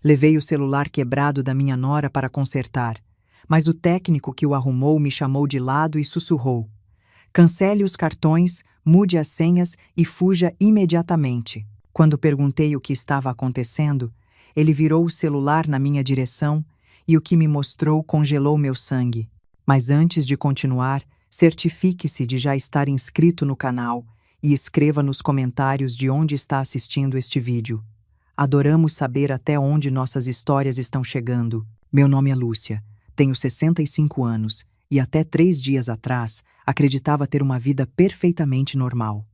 Levei o celular quebrado da minha nora para consertar, mas o técnico que o arrumou me chamou de lado e sussurrou: cancele os cartões, mude as senhas e fuja imediatamente. Quando perguntei o que estava acontecendo, ele virou o celular na minha direção e o que me mostrou congelou meu sangue. Mas antes de continuar, certifique-se de já estar inscrito no canal e escreva nos comentários de onde está assistindo este vídeo. Adoramos saber até onde nossas histórias estão chegando. Meu nome é Lúcia, tenho 65 anos e até 3 dias atrás acreditava ter uma vida perfeitamente normal.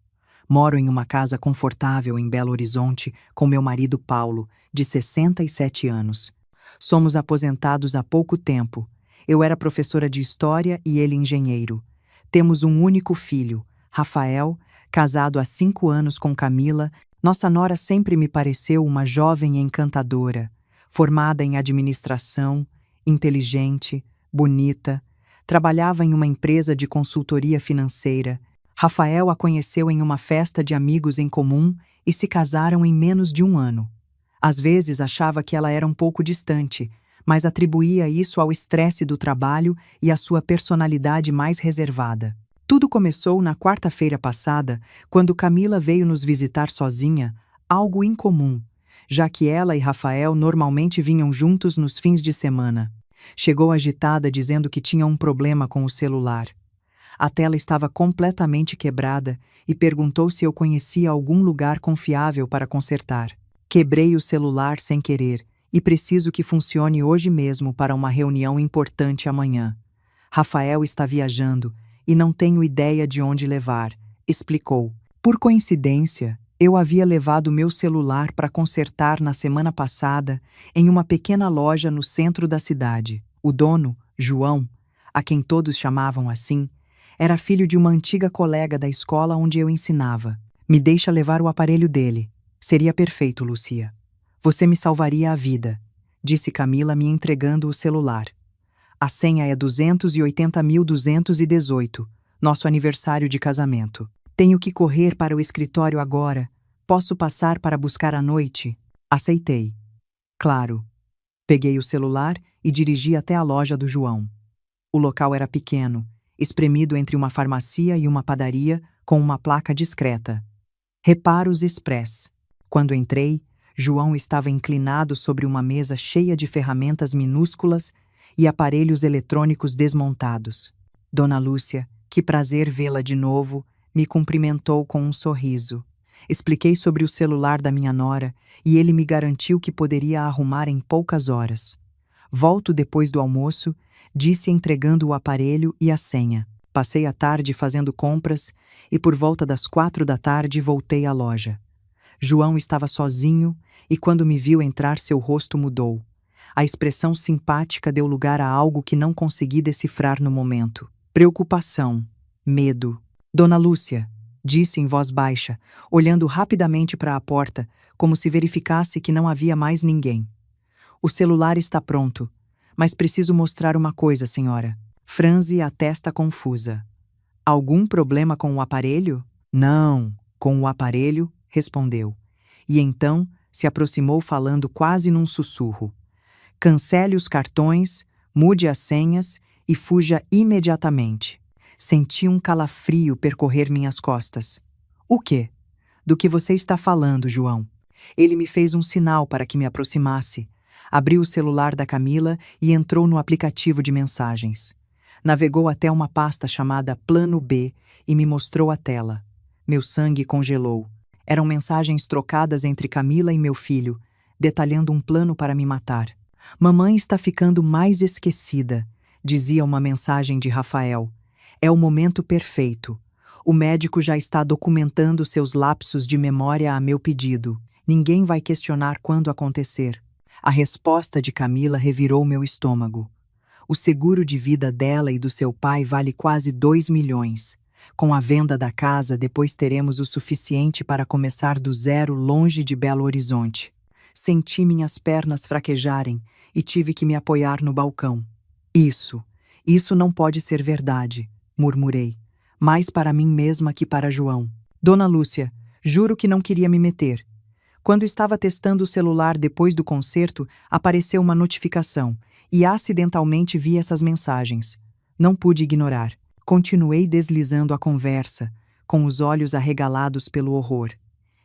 Moro em uma casa confortável em Belo Horizonte com meu marido Paulo, de 67 anos. Somos aposentados há pouco tempo. Eu era professora de história e ele engenheiro. Temos um único filho, Rafael, casado há 5 anos com Camila. Nossa nora sempre me pareceu uma jovem encantadora, formada em administração, inteligente, bonita. Trabalhava em uma empresa de consultoria financeira. Rafael a conheceu em uma festa de amigos em comum e se casaram em menos de 1 ano. Às vezes achava que ela era um pouco distante, mas atribuía isso ao estresse do trabalho e à sua personalidade mais reservada. Tudo começou na quarta-feira passada, quando Camila veio nos visitar sozinha, algo incomum, já que ela e Rafael normalmente vinham juntos nos fins de semana. Chegou agitada dizendo que tinha um problema com o celular. A tela estava completamente quebrada e perguntou se eu conhecia algum lugar confiável para consertar. Quebrei o celular sem querer e preciso que funcione hoje mesmo para uma reunião importante amanhã. Rafael está viajando e não tenho ideia de onde levar, explicou. Por coincidência, eu havia levado meu celular para consertar na semana passada em uma pequena loja no centro da cidade. O dono, João, a quem todos chamavam assim, era filho de uma antiga colega da escola onde eu ensinava. Me deixa levar o aparelho dele. Seria perfeito, Lucia. Você me salvaria a vida, disse Camila me entregando o celular. A senha é 280.218, nosso aniversário de casamento. Tenho que correr para o escritório agora. Posso passar para buscar à noite? Aceitei. Claro. Peguei o celular e dirigi até a loja do João. O local era pequeno, espremido entre uma farmácia e uma padaria com uma placa discreta. Reparos Express. Quando entrei, João estava inclinado sobre uma mesa cheia de ferramentas minúsculas e aparelhos eletrônicos desmontados. Dona Lúcia, que prazer vê-la de novo, me cumprimentou com um sorriso. Expliquei sobre o celular da minha nora e ele me garantiu que poderia arrumar em poucas horas. Volto depois do almoço, disse entregando o aparelho e a senha. Passei a tarde fazendo compras e por volta das 4 da tarde voltei à loja. João estava sozinho e quando me viu entrar seu rosto mudou. A expressão simpática deu lugar a algo que não consegui decifrar no momento. Preocupação, medo. Dona Lúcia, disse em voz baixa, olhando rapidamente para a porta, como se verificasse que não havia mais ninguém. O celular está pronto, mas preciso mostrar uma coisa, senhora. Franze a testa confusa. Algum problema com o aparelho? Não, com o aparelho, respondeu. E então se aproximou falando quase num sussurro. Cancele os cartões, mude as senhas e fuja imediatamente. Senti um calafrio percorrer minhas costas. O quê? Do que você está falando, João? Ele me fez um sinal para que me aproximasse. Abriu o celular da Camila e entrou no aplicativo de mensagens. Navegou até uma pasta chamada Plano B e me mostrou a tela. Meu sangue congelou. Eram mensagens trocadas entre Camila e meu filho, detalhando um plano para me matar. Mamãe está ficando mais esquecida, dizia uma mensagem de Rafael. É o momento perfeito. O médico já está documentando seus lapsos de memória a meu pedido. Ninguém vai questionar quando acontecer. A resposta de Camila revirou meu estômago. O seguro de vida dela e do seu pai vale quase 2 milhões. Com a venda da casa, depois teremos o suficiente para começar do zero longe de Belo Horizonte. Senti minhas pernas fraquejarem e tive que me apoiar no balcão. Isso não pode ser verdade, murmurei, mais para mim mesma que para João. Dona Lúcia, juro que não queria me meter. Quando estava testando o celular depois do concerto, apareceu uma notificação e acidentalmente vi essas mensagens. Não pude ignorar. Continuei deslizando a conversa, com os olhos arregalados pelo horror.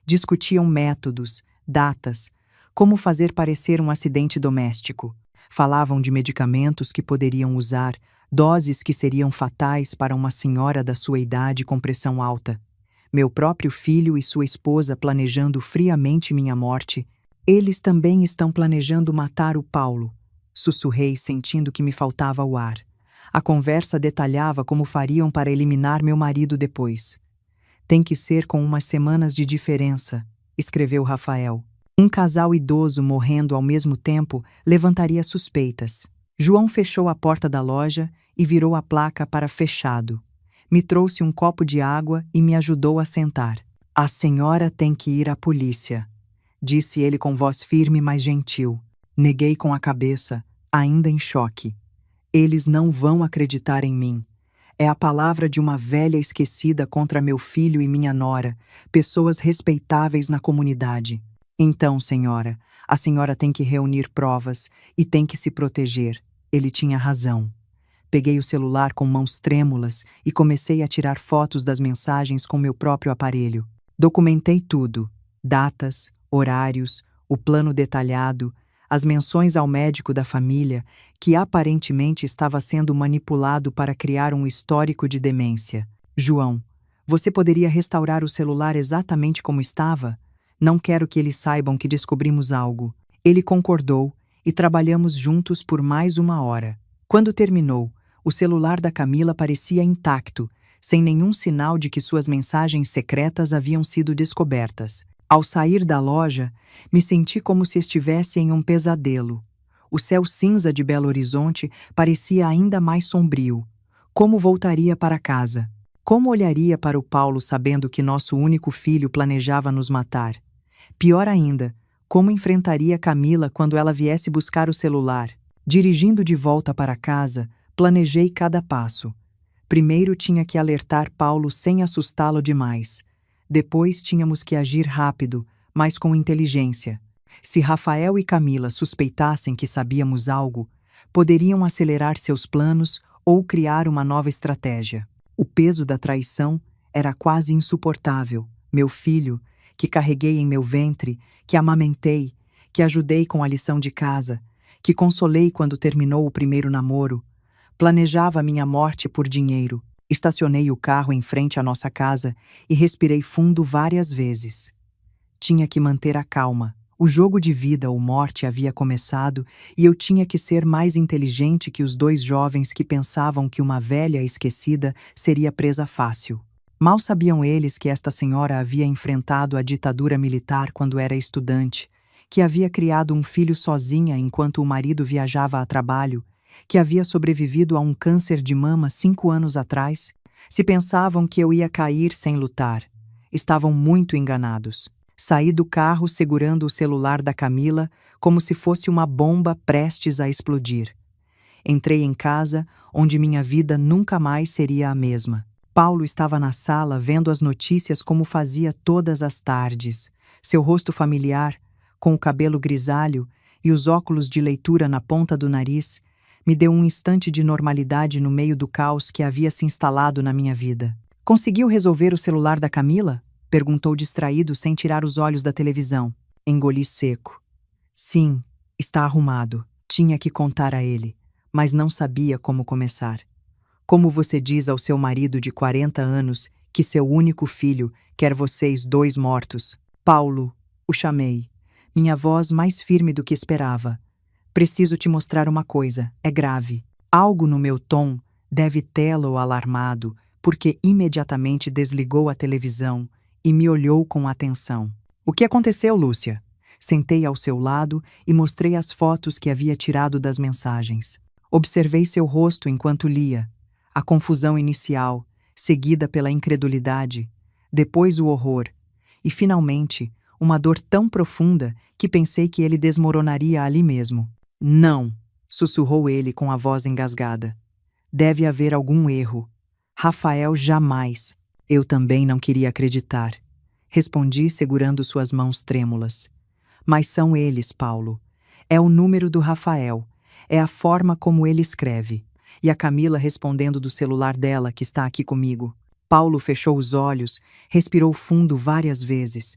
Discutiam métodos, datas, como fazer parecer um acidente doméstico. Falavam de medicamentos que poderiam usar, doses que seriam fatais para uma senhora da sua idade com pressão alta. Meu próprio filho e sua esposa planejando friamente minha morte. Eles também estão planejando matar o Paulo. Sussurrei, sentindo que me faltava o ar. A conversa detalhava como fariam para eliminar meu marido depois. Tem que ser com umas semanas de diferença, escreveu Rafael. Um casal idoso morrendo ao mesmo tempo levantaria suspeitas. João fechou a porta da loja e virou a placa para fechado. Me trouxe um copo de água e me ajudou a sentar. A senhora tem que ir à polícia, disse ele com voz firme, mas gentil. Neguei com a cabeça, ainda em choque. Eles não vão acreditar em mim. É a palavra de uma velha esquecida contra meu filho e minha nora, pessoas respeitáveis na comunidade. Então, senhora, a senhora tem que reunir provas e tem que se proteger. Ele tinha razão. Peguei o celular com mãos trêmulas e comecei a tirar fotos das mensagens com meu próprio aparelho. Documentei tudo: datas, horários, o plano detalhado, as menções ao médico da família, que aparentemente estava sendo manipulado para criar um histórico de demência. João, você poderia restaurar o celular exatamente como estava? Não quero que eles saibam que descobrimos algo. Ele concordou e trabalhamos juntos por mais 1 hora. Quando terminou, o celular da Camila parecia intacto, sem nenhum sinal de que suas mensagens secretas haviam sido descobertas. Ao sair da loja, me senti como se estivesse em um pesadelo. O céu cinza de Belo Horizonte parecia ainda mais sombrio. Como voltaria para casa? Como olharia para o Paulo sabendo que nosso único filho planejava nos matar? Pior ainda, como enfrentaria Camila quando ela viesse buscar o celular? Dirigindo de volta para casa, planejei cada passo. Primeiro tinha que alertar Paulo sem assustá-lo demais. Depois tínhamos que agir rápido, mas com inteligência. Se Rafael e Camila suspeitassem que sabíamos algo, poderiam acelerar seus planos ou criar uma nova estratégia. O peso da traição era quase insuportável. Meu filho, que carreguei em meu ventre, que amamentei, que ajudei com a lição de casa, que consolei quando terminou o primeiro namoro, planejava minha morte por dinheiro. Estacionei o carro em frente à nossa casa e respirei fundo várias vezes. Tinha que manter a calma. O jogo de vida ou morte havia começado e eu tinha que ser mais inteligente que os 2 jovens que pensavam que uma velha esquecida seria presa fácil. Mal sabiam eles que esta senhora havia enfrentado a ditadura militar quando era estudante, que havia criado um filho sozinha enquanto o marido viajava a trabalho, que havia sobrevivido a um câncer de mama 5 anos atrás. Se pensavam que eu ia cair sem lutar, estavam muito enganados. Saí do carro segurando o celular da Camila como se fosse uma bomba prestes a explodir. Entrei em casa, onde minha vida nunca mais seria a mesma. Paulo estava na sala vendo as notícias como fazia todas as tardes. Seu rosto familiar, com o cabelo grisalho e os óculos de leitura na ponta do nariz, me deu um instante de normalidade no meio do caos que havia se instalado na minha vida. Conseguiu resolver o celular da Camila? Perguntou distraído sem tirar os olhos da televisão. Engoli seco. Sim, está arrumado. Tinha que contar a ele, mas não sabia como começar. Como você diz ao seu marido de 40 anos que seu único filho quer vocês 2 mortos? Paulo, o chamei. Minha voz mais firme do que esperava. Preciso te mostrar uma coisa, é grave. Algo no meu tom deve tê-lo alarmado, porque imediatamente desligou a televisão e me olhou com atenção. O que aconteceu, Lúcia? Sentei ao seu lado e mostrei as fotos que havia tirado das mensagens. Observei seu rosto enquanto lia. A confusão inicial, seguida pela incredulidade, depois o horror, e finalmente, uma dor tão profunda que pensei que ele desmoronaria ali mesmo. Não, sussurrou ele com a voz engasgada. Deve haver algum erro. Rafael jamais. Eu também não queria acreditar. Respondi, segurando suas mãos trêmulas. Mas são eles, Paulo. É o número do Rafael. É a forma como ele escreve. E a Camila respondendo do celular dela, que está aqui comigo. Paulo fechou os olhos, respirou fundo várias vezes.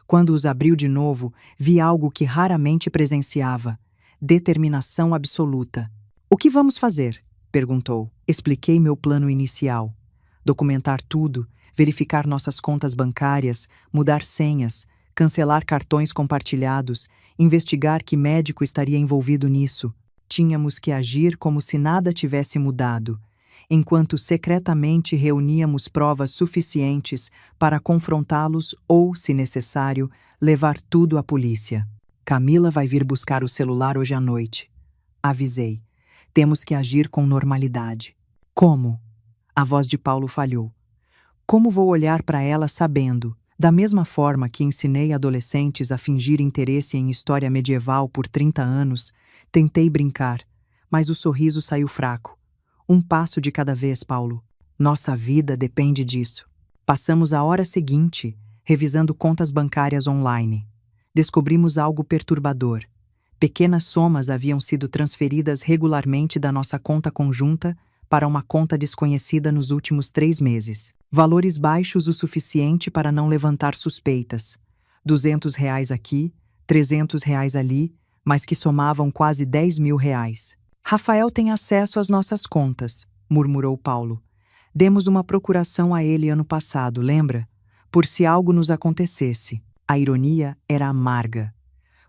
Quando os abriu de novo, vi algo que raramente presenciava: determinação absoluta. O que vamos fazer? Perguntou. Expliquei meu plano inicial. Documentar tudo, verificar nossas contas bancárias, mudar senhas, cancelar cartões compartilhados, investigar que médico estaria envolvido nisso. Tínhamos que agir como se nada tivesse mudado, enquanto secretamente reuníamos provas suficientes para confrontá-los ou, se necessário, levar tudo à polícia. Camila vai vir buscar o celular hoje à noite. Avisei. Temos que agir com normalidade. Como? A voz de Paulo falhou. Como vou olhar para ela sabendo, da mesma forma que ensinei adolescentes a fingir interesse em história medieval por 30 anos, tentei brincar, mas o sorriso saiu fraco. Um passo de cada vez, Paulo. Nossa vida depende disso. Passamos a hora seguinte, revisando contas bancárias online. Descobrimos algo perturbador. Pequenas somas haviam sido transferidas regularmente da nossa conta conjunta para uma conta desconhecida nos últimos 3 meses. Valores baixos o suficiente para não levantar suspeitas. R$ 200 aqui, R$ 300 ali, mas que somavam quase R$ 10.000. Rafael tem acesso às nossas contas, murmurou Paulo. Demos uma procuração a ele ano passado, lembra? Por se algo nos acontecesse. A ironia era amarga.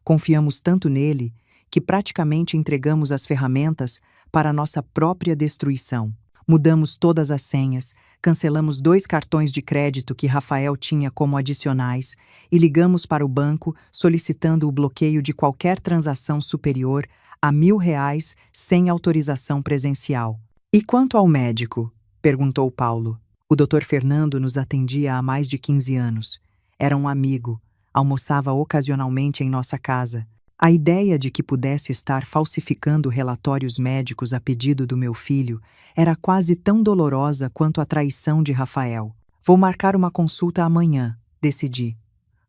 Confiamos tanto nele que praticamente entregamos as ferramentas para nossa própria destruição. Mudamos todas as senhas, cancelamos 2 cartões de crédito que Rafael tinha como adicionais e ligamos para o banco solicitando o bloqueio de qualquer transação superior a R$ 1.000 sem autorização presencial. E quanto ao médico? Perguntou Paulo. O Dr. Fernando nos atendia há mais de 15 anos. Era um amigo, almoçava ocasionalmente em nossa casa. A ideia de que pudesse estar falsificando relatórios médicos a pedido do meu filho era quase tão dolorosa quanto a traição de Rafael. Vou marcar uma consulta amanhã, decidi.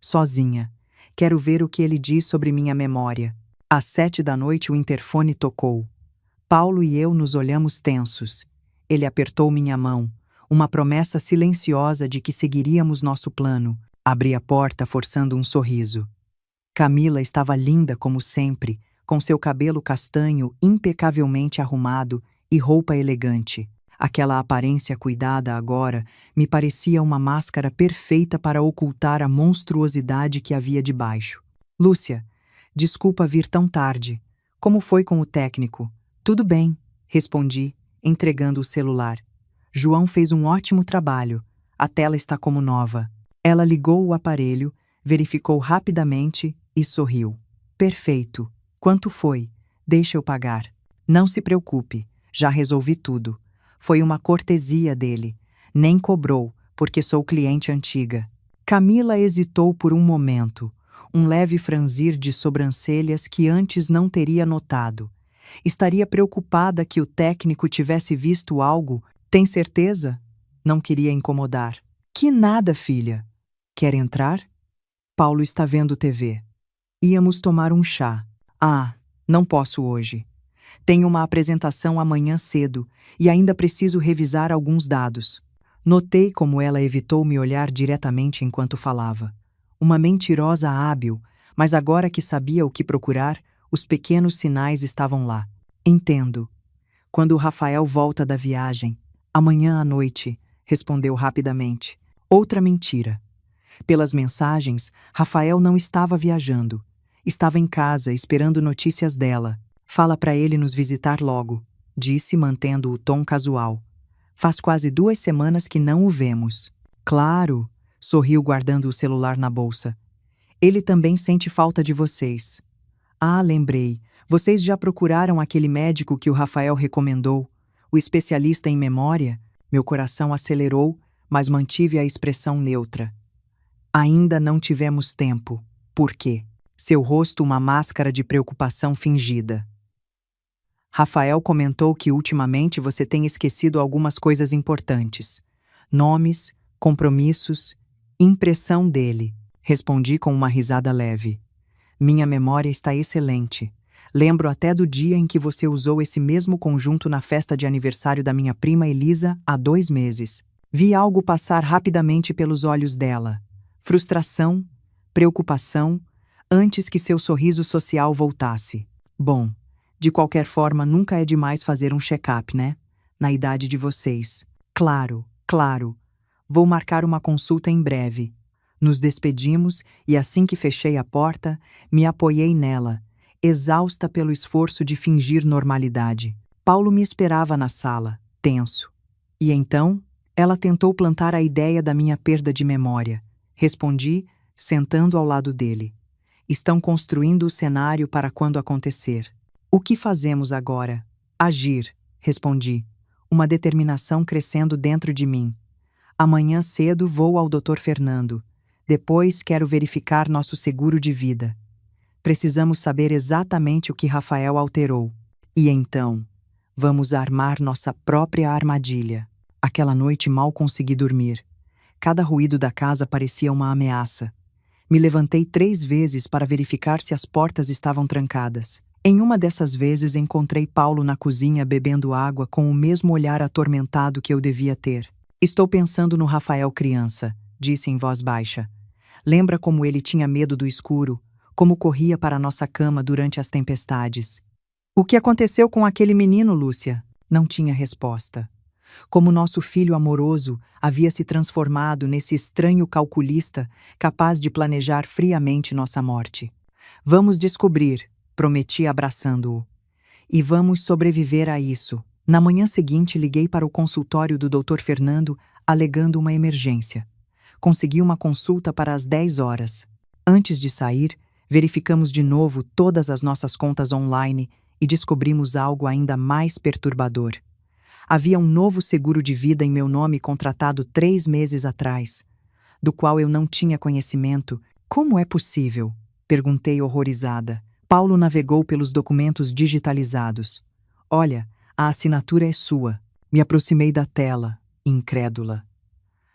Sozinha. Quero ver o que ele diz sobre minha memória. Às 7 da noite o interfone tocou. Paulo e eu nos olhamos tensos. Ele apertou minha mão, uma promessa silenciosa de que seguiríamos nosso plano. Abri a porta forçando um sorriso. Camila estava linda como sempre, com seu cabelo castanho impecavelmente arrumado e roupa elegante. Aquela aparência cuidada agora me parecia uma máscara perfeita para ocultar a monstruosidade que havia debaixo. Lúcia, desculpa vir tão tarde. Como foi com o técnico? Tudo bem, respondi, entregando o celular. João fez um ótimo trabalho. A tela está como nova. Ela ligou o aparelho, verificou rapidamente e sorriu. Perfeito. Quanto foi? Deixa eu pagar. Não se preocupe, já resolvi tudo. Foi uma cortesia dele. Nem cobrou, porque sou cliente antiga. Camila hesitou por um momento, um leve franzir de sobrancelhas que antes não teria notado. Estaria preocupada que o técnico tivesse visto algo. Tem certeza? Não queria incomodar. Que nada, filha. Quer entrar? Paulo está vendo TV. Íamos tomar um chá. Ah, não posso hoje. Tenho uma apresentação amanhã cedo e ainda preciso revisar alguns dados. Notei como ela evitou me olhar diretamente enquanto falava. Uma mentirosa hábil, mas agora que sabia o que procurar, os pequenos sinais estavam lá. Entendo. Quando o Rafael volta da viagem, amanhã à noite, respondeu rapidamente. Outra mentira. Pelas mensagens, Rafael não estava viajando. Estava em casa, esperando notícias dela. Fala para ele nos visitar logo, disse, mantendo o tom casual. Faz quase 2 semanas que não o vemos. Claro, sorriu guardando o celular na bolsa. Ele também sente falta de vocês. Ah, lembrei. Vocês já procuraram aquele médico que o Rafael recomendou? O especialista em memória? Meu coração acelerou, mas mantive a expressão neutra. Ainda não tivemos tempo. Por quê? Seu rosto uma máscara de preocupação fingida. Rafael comentou que ultimamente você tem esquecido algumas coisas importantes. Nomes, compromissos Impressão dele, respondi com uma risada leve. Minha memória está excelente. Lembro até do dia em que você usou esse mesmo conjunto na festa de aniversário da minha prima Elisa há 2 meses. Vi algo passar rapidamente pelos olhos dela. Frustração, preocupação, antes que seu sorriso social voltasse. Bom, de qualquer forma, nunca é demais fazer um check-up, né? Na idade de vocês. Claro, claro. Vou marcar uma consulta em breve. Nos despedimos e assim que fechei a porta, me apoiei nela, exausta pelo esforço de fingir normalidade. Paulo me esperava na sala, tenso. E então, ela tentou plantar a ideia da minha perda de memória. Respondi, sentando ao lado dele. Estão construindo o cenário para quando acontecer. O que fazemos agora? Agir, respondi, uma determinação crescendo dentro de mim. Amanhã cedo vou ao Dr. Fernando. Depois quero verificar nosso seguro de vida. Precisamos saber exatamente o que Rafael alterou. E então, vamos armar nossa própria armadilha. Aquela noite mal consegui dormir. Cada ruído da casa parecia uma ameaça. Me levantei 3 vezes para verificar se as portas estavam trancadas. Em uma dessas vezes encontrei Paulo na cozinha bebendo água com o mesmo olhar atormentado que eu devia ter. Estou pensando no Rafael criança, disse em voz baixa. Lembra como ele tinha medo do escuro, como corria para nossa cama durante as tempestades? O que aconteceu com aquele menino, Lúcia? Não tinha resposta. Como nosso filho amoroso havia se transformado nesse estranho calculista capaz de planejar friamente nossa morte. Vamos descobrir, prometi abraçando-o. E vamos sobreviver a isso. Na manhã seguinte, liguei para o consultório do Dr. Fernando, alegando uma emergência. Consegui uma consulta para as 10 horas. Antes de sair, verificamos de novo todas as nossas contas online e descobrimos algo ainda mais perturbador. Havia um novo seguro de vida em meu nome contratado 3 meses atrás, do qual eu não tinha conhecimento. Como é possível? Perguntei horrorizada. Paulo navegou pelos documentos digitalizados. Olha, a assinatura é sua. Me aproximei da tela, incrédula.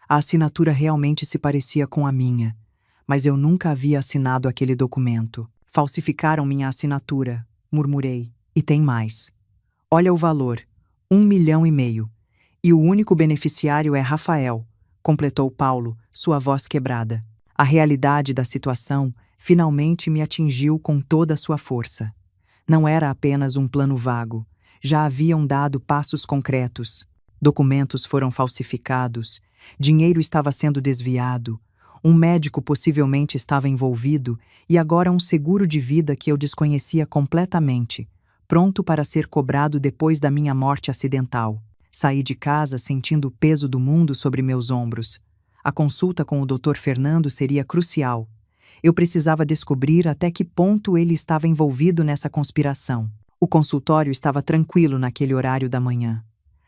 A assinatura realmente se parecia com a minha, mas eu nunca havia assinado aquele documento. Falsificaram minha assinatura, murmurei. E tem mais. Olha o valor, 1,5 milhão. E o único beneficiário é Rafael, completou Paulo, sua voz quebrada. A realidade da situação finalmente me atingiu com toda a sua força. Não era apenas um plano vago. Já haviam dado passos concretos. Documentos foram falsificados, dinheiro estava sendo desviado, um médico possivelmente estava envolvido e agora um seguro de vida que eu desconhecia completamente, pronto para ser cobrado depois da minha morte acidental. Saí de casa sentindo o peso do mundo sobre meus ombros. A consulta com o Dr. Fernando seria crucial. Eu precisava descobrir até que ponto ele estava envolvido nessa conspiração. O consultório estava tranquilo naquele horário da manhã.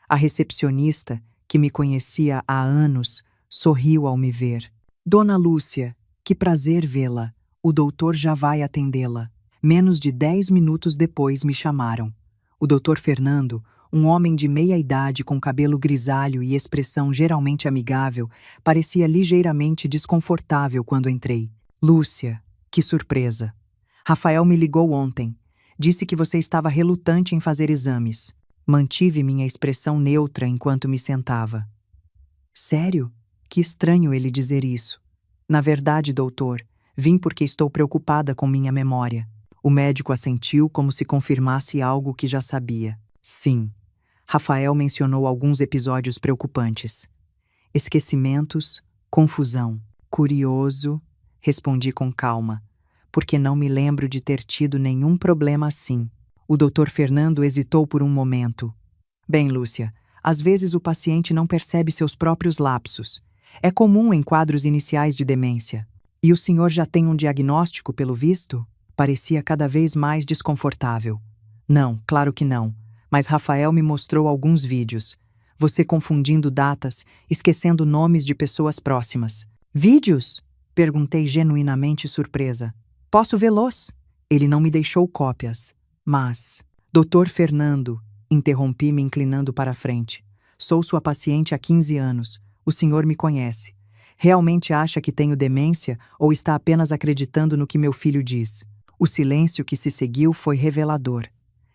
A recepcionista, que me conhecia há anos, sorriu ao me ver. Dona Lúcia, que prazer vê-la. O doutor já vai atendê-la. Menos de 10 minutos depois me chamaram. O Dr. Fernando, um homem de meia idade com cabelo grisalho e expressão geralmente amigável, parecia ligeiramente desconfortável quando entrei. Lúcia, que surpresa. Rafael me ligou ontem. Disse que você estava relutante em fazer exames. Mantive minha expressão neutra enquanto me sentava. Sério? Que estranho ele dizer isso. Na verdade, doutor, vim porque estou preocupada com minha memória. O médico assentiu como se confirmasse algo que já sabia. Sim. Rafael mencionou alguns episódios preocupantes. Esquecimentos, confusão. Curioso, respondi com calma, porque não me lembro de ter tido nenhum problema assim. O Dr. Fernando hesitou por um momento. Bem, Lúcia, às vezes o paciente não percebe seus próprios lapsos. É comum em quadros iniciais de demência. E o senhor já tem um diagnóstico, pelo visto? Parecia cada vez mais desconfortável. Não, claro que não. Mas Rafael me mostrou alguns vídeos. Você confundindo datas, esquecendo nomes de pessoas próximas. Vídeos? Perguntei genuinamente surpresa. Posso vê-los? Ele não me deixou cópias. Mas... Dr. Fernando, interrompi me inclinando para a frente. Sou sua paciente há 15 anos. O senhor me conhece. Realmente acha que tenho demência ou está apenas acreditando no que meu filho diz? O silêncio que se seguiu foi revelador.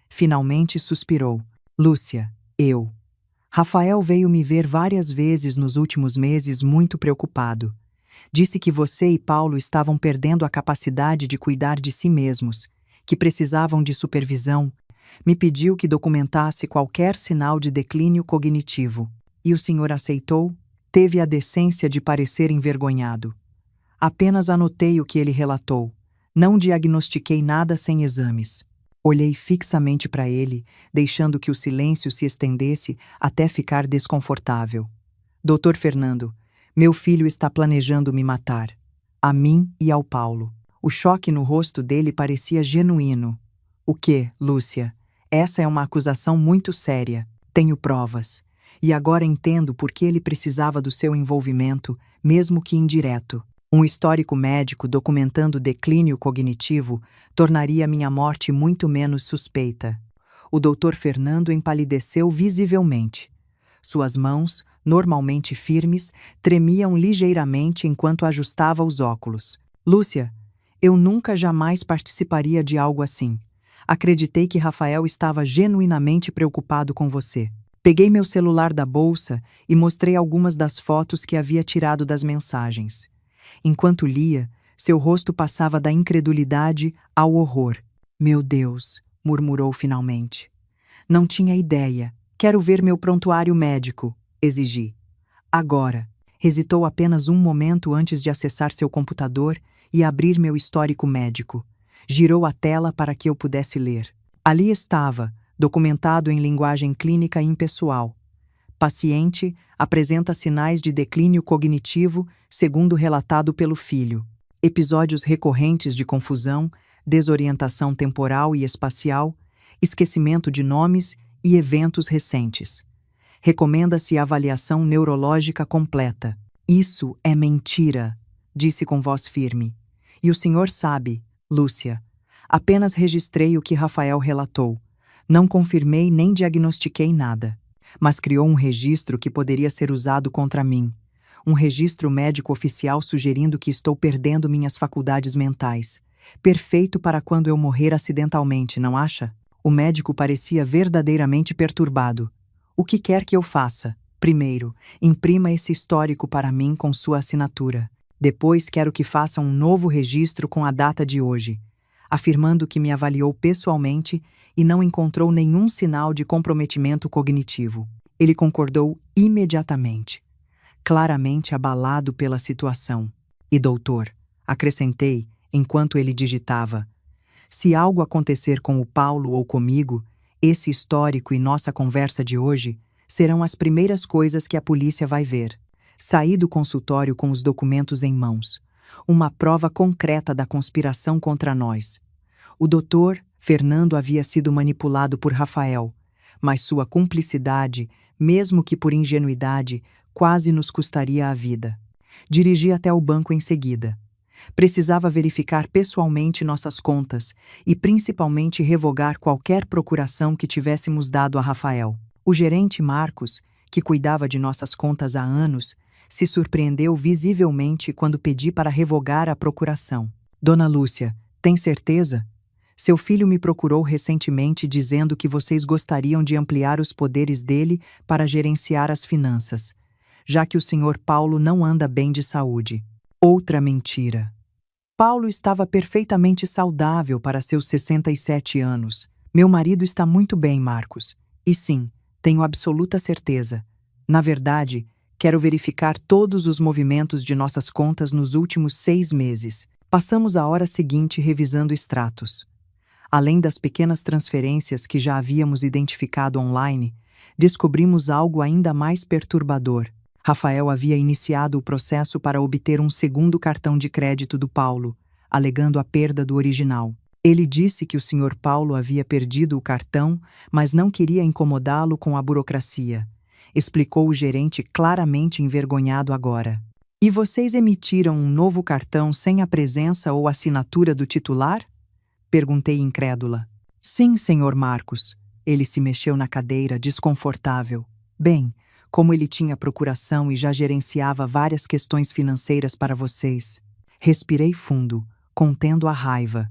Finalmente suspirou. Lúcia, eu. Rafael veio me ver várias vezes nos últimos meses muito preocupado. Disse que você e Paulo estavam perdendo a capacidade de cuidar de si mesmos, que precisavam de supervisão. Me pediu que documentasse qualquer sinal de declínio cognitivo. E o senhor aceitou? Teve a decência de parecer envergonhado. Apenas anotei o que ele relatou. Não diagnostiquei nada sem exames. Olhei fixamente para ele, deixando que o silêncio se estendesse até ficar desconfortável. Doutor Fernando, meu filho está planejando me matar. A mim e ao Paulo. O choque no rosto dele parecia genuíno. O quê, Lúcia? Essa é uma acusação muito séria. Tenho provas. E agora entendo por que ele precisava do seu envolvimento, mesmo que indireto. Um histórico médico documentando declínio cognitivo tornaria minha morte muito menos suspeita. O doutor Fernando empalideceu visivelmente. Suas mãos, normalmente firmes, tremiam ligeiramente enquanto ajustava os óculos. Lúcia, eu nunca jamais participaria de algo assim. Acreditei que Rafael estava genuinamente preocupado com você. Peguei meu celular da bolsa e mostrei algumas das fotos que havia tirado das mensagens. Enquanto lia, seu rosto passava da incredulidade ao horror. Meu Deus, murmurou finalmente. Não tinha ideia. Quero ver meu prontuário médico, exigi. Agora. Hesitou apenas um momento antes de acessar seu computador e abrir meu histórico médico. Girou a tela para que eu pudesse ler. Ali estava, documentado em linguagem clínica impessoal. Paciente apresenta sinais de declínio cognitivo, segundo relatado pelo filho. Episódios recorrentes de confusão, desorientação temporal e espacial, esquecimento de nomes e eventos recentes. Recomenda-se avaliação neurológica completa. Isso é mentira, disse com voz firme. E o senhor sabe, Lúcia. Apenas registrei o que Rafael relatou. Não confirmei nem diagnostiquei nada. Mas criou um registro que poderia ser usado contra mim. Um registro médico oficial sugerindo que estou perdendo minhas faculdades mentais. Perfeito para quando eu morrer acidentalmente, não acha? O médico parecia verdadeiramente perturbado. O que quer que eu faça? Primeiro, imprima esse histórico para mim com sua assinatura. Depois quero que faça um novo registro com a data de hoje, afirmando que me avaliou pessoalmente e não encontrou nenhum sinal de comprometimento cognitivo. Ele concordou imediatamente, claramente abalado pela situação. E doutor, acrescentei, enquanto ele digitava, se algo acontecer com o Paulo ou comigo, esse histórico e nossa conversa de hoje serão as primeiras coisas que a polícia vai ver. Saí do consultório com os documentos em mãos, uma prova concreta da conspiração contra nós. O doutor Fernando havia sido manipulado por Rafael, mas sua cumplicidade, mesmo que por ingenuidade, quase nos custaria a vida. Dirigi até o banco em seguida. Precisava verificar pessoalmente nossas contas e principalmente revogar qualquer procuração que tivéssemos dado a Rafael. O gerente Marcos, que cuidava de nossas contas há anos, se surpreendeu visivelmente quando pedi para revogar a procuração. Dona Lúcia, tem certeza? Seu filho me procurou recentemente dizendo que vocês gostariam de ampliar os poderes dele para gerenciar as finanças, já que o senhor Paulo não anda bem de saúde. Outra mentira. Paulo estava perfeitamente saudável para seus 67 anos. Meu marido está muito bem, Marcos. E sim, tenho absoluta certeza. Na verdade, quero verificar todos os movimentos de nossas contas nos últimos 6 meses. Passamos a hora seguinte revisando extratos. Além das pequenas transferências que já havíamos identificado online, descobrimos algo ainda mais perturbador. Rafael havia iniciado o processo para obter um segundo cartão de crédito do Paulo, alegando a perda do original. Ele disse que o Sr. Paulo havia perdido o cartão, mas não queria incomodá-lo com a burocracia. Explicou o gerente claramente envergonhado agora. E vocês emitiram um novo cartão sem a presença ou assinatura do titular? Perguntei incrédula. Sim, Sr. Marcos. Ele se mexeu na cadeira, desconfortável. Bem, Como ele tinha procuração e já gerenciava várias questões financeiras para vocês. Respirei fundo, contendo a raiva.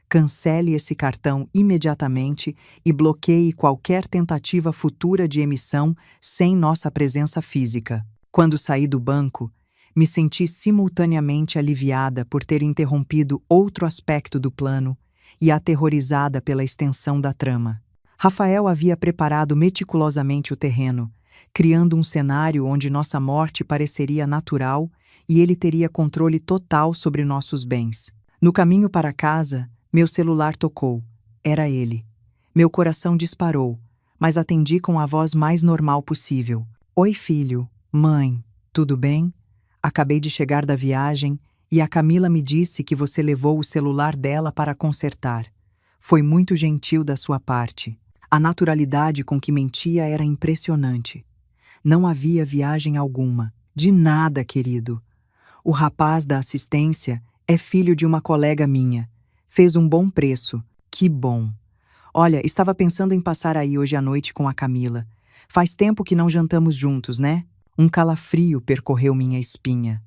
Cancele esse cartão imediatamente e bloqueie qualquer tentativa futura de emissão sem nossa presença física. Quando saí do banco, me senti simultaneamente aliviada por ter interrompido outro aspecto do plano e aterrorizada pela extensão da trama. Rafael havia preparado meticulosamente o terreno, criando um cenário onde nossa morte pareceria natural e ele teria controle total sobre nossos bens. No caminho para casa, meu celular tocou. Era ele. Meu coração disparou, mas atendi com a voz mais normal possível. Oi, filho. Mãe, tudo bem? Acabei de chegar da viagem e a Camila me disse que você levou o celular dela para consertar. Foi muito gentil da sua parte. A naturalidade com que mentia era impressionante. Não havia viagem alguma. De nada, querido. O rapaz da assistência é filho de uma colega minha. Fez um bom preço. Que bom. Olha, estava pensando em passar aí hoje à noite com a Camila. Faz tempo que não jantamos juntos, né? Um calafrio percorreu minha espinha.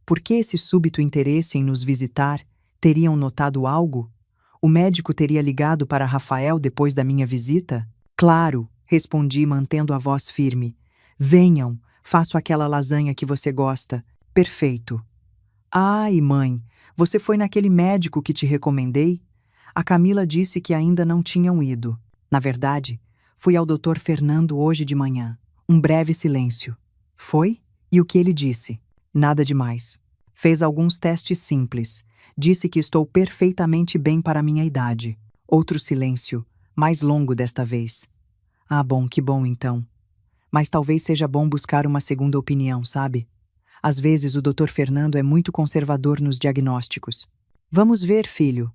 Por que esse súbito interesse em nos visitar? Teriam notado algo? O médico teria ligado para Rafael depois da minha visita? Claro, respondi mantendo a voz firme. Venham, faço aquela lasanha que você gosta. Perfeito. Ai, mãe, você foi naquele médico que te recomendei? A Camila disse que ainda não tinham ido. Na verdade, fui ao Dr. Fernando hoje de manhã. Um breve silêncio. Foi? E o que ele disse? Nada demais. Fez alguns testes simples. Disse que estou perfeitamente bem para a minha idade. Outro silêncio, mais longo desta vez. Ah, bom, que bom então. Mas talvez seja bom buscar uma segunda opinião, sabe? Às vezes o Dr. Fernando é muito conservador nos diagnósticos. Vamos ver, filho.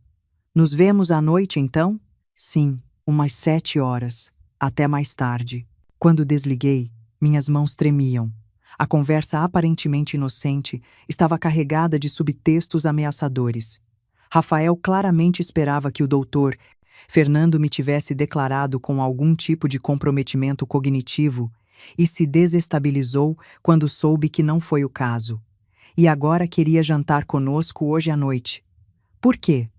Nos vemos à noite, então? Sim, umas 7 horas. Até mais tarde. Quando desliguei, minhas mãos tremiam. A conversa aparentemente inocente estava carregada de subtextos ameaçadores. Rafael claramente esperava que o doutor Fernando me tivesse declarado com algum tipo de comprometimento cognitivo e se desestabilizou quando soube que não foi o caso. E agora queria jantar conosco hoje à noite. Por quê?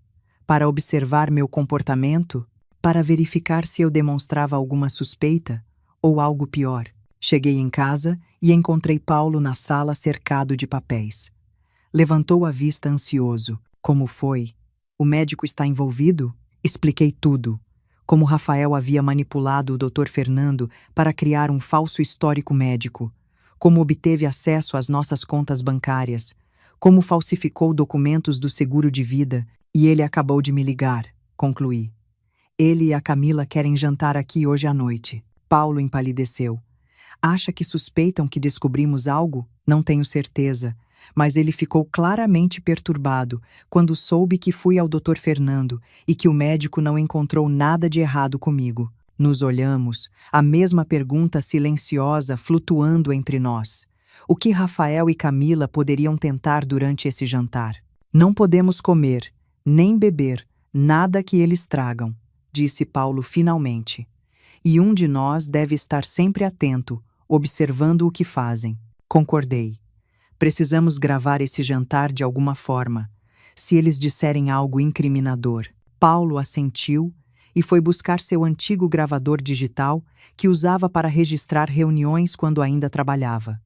Para observar meu comportamento? Para verificar se eu demonstrava alguma suspeita? Ou algo pior? Cheguei em casa e encontrei Paulo na sala cercado de papéis. Levantou a vista ansioso. Como foi? O médico está envolvido? Expliquei tudo. Como Rafael havia manipulado o Dr. Fernando para criar um falso histórico médico. Como obteve acesso às nossas contas bancárias. Como falsificou documentos do seguro de vida e ele acabou de me ligar, concluí. Ele e a Camila querem jantar aqui hoje à noite. Paulo empalideceu. Acha que suspeitam que descobrimos algo? Não tenho certeza, mas ele ficou claramente perturbado quando soube que fui ao Dr. Fernando e que o médico não encontrou nada de errado comigo. Nos olhamos, a mesma pergunta silenciosa flutuando entre nós. O que Rafael e Camila poderiam tentar durante esse jantar? Não podemos comer, nem beber, nada que eles tragam, disse Paulo finalmente. E um de nós deve estar sempre atento, observando o que fazem. Concordei. Precisamos gravar esse jantar de alguma forma. Se eles disserem algo incriminador. Paulo assentiu e foi buscar seu antigo gravador digital que usava para registrar reuniões quando ainda trabalhava.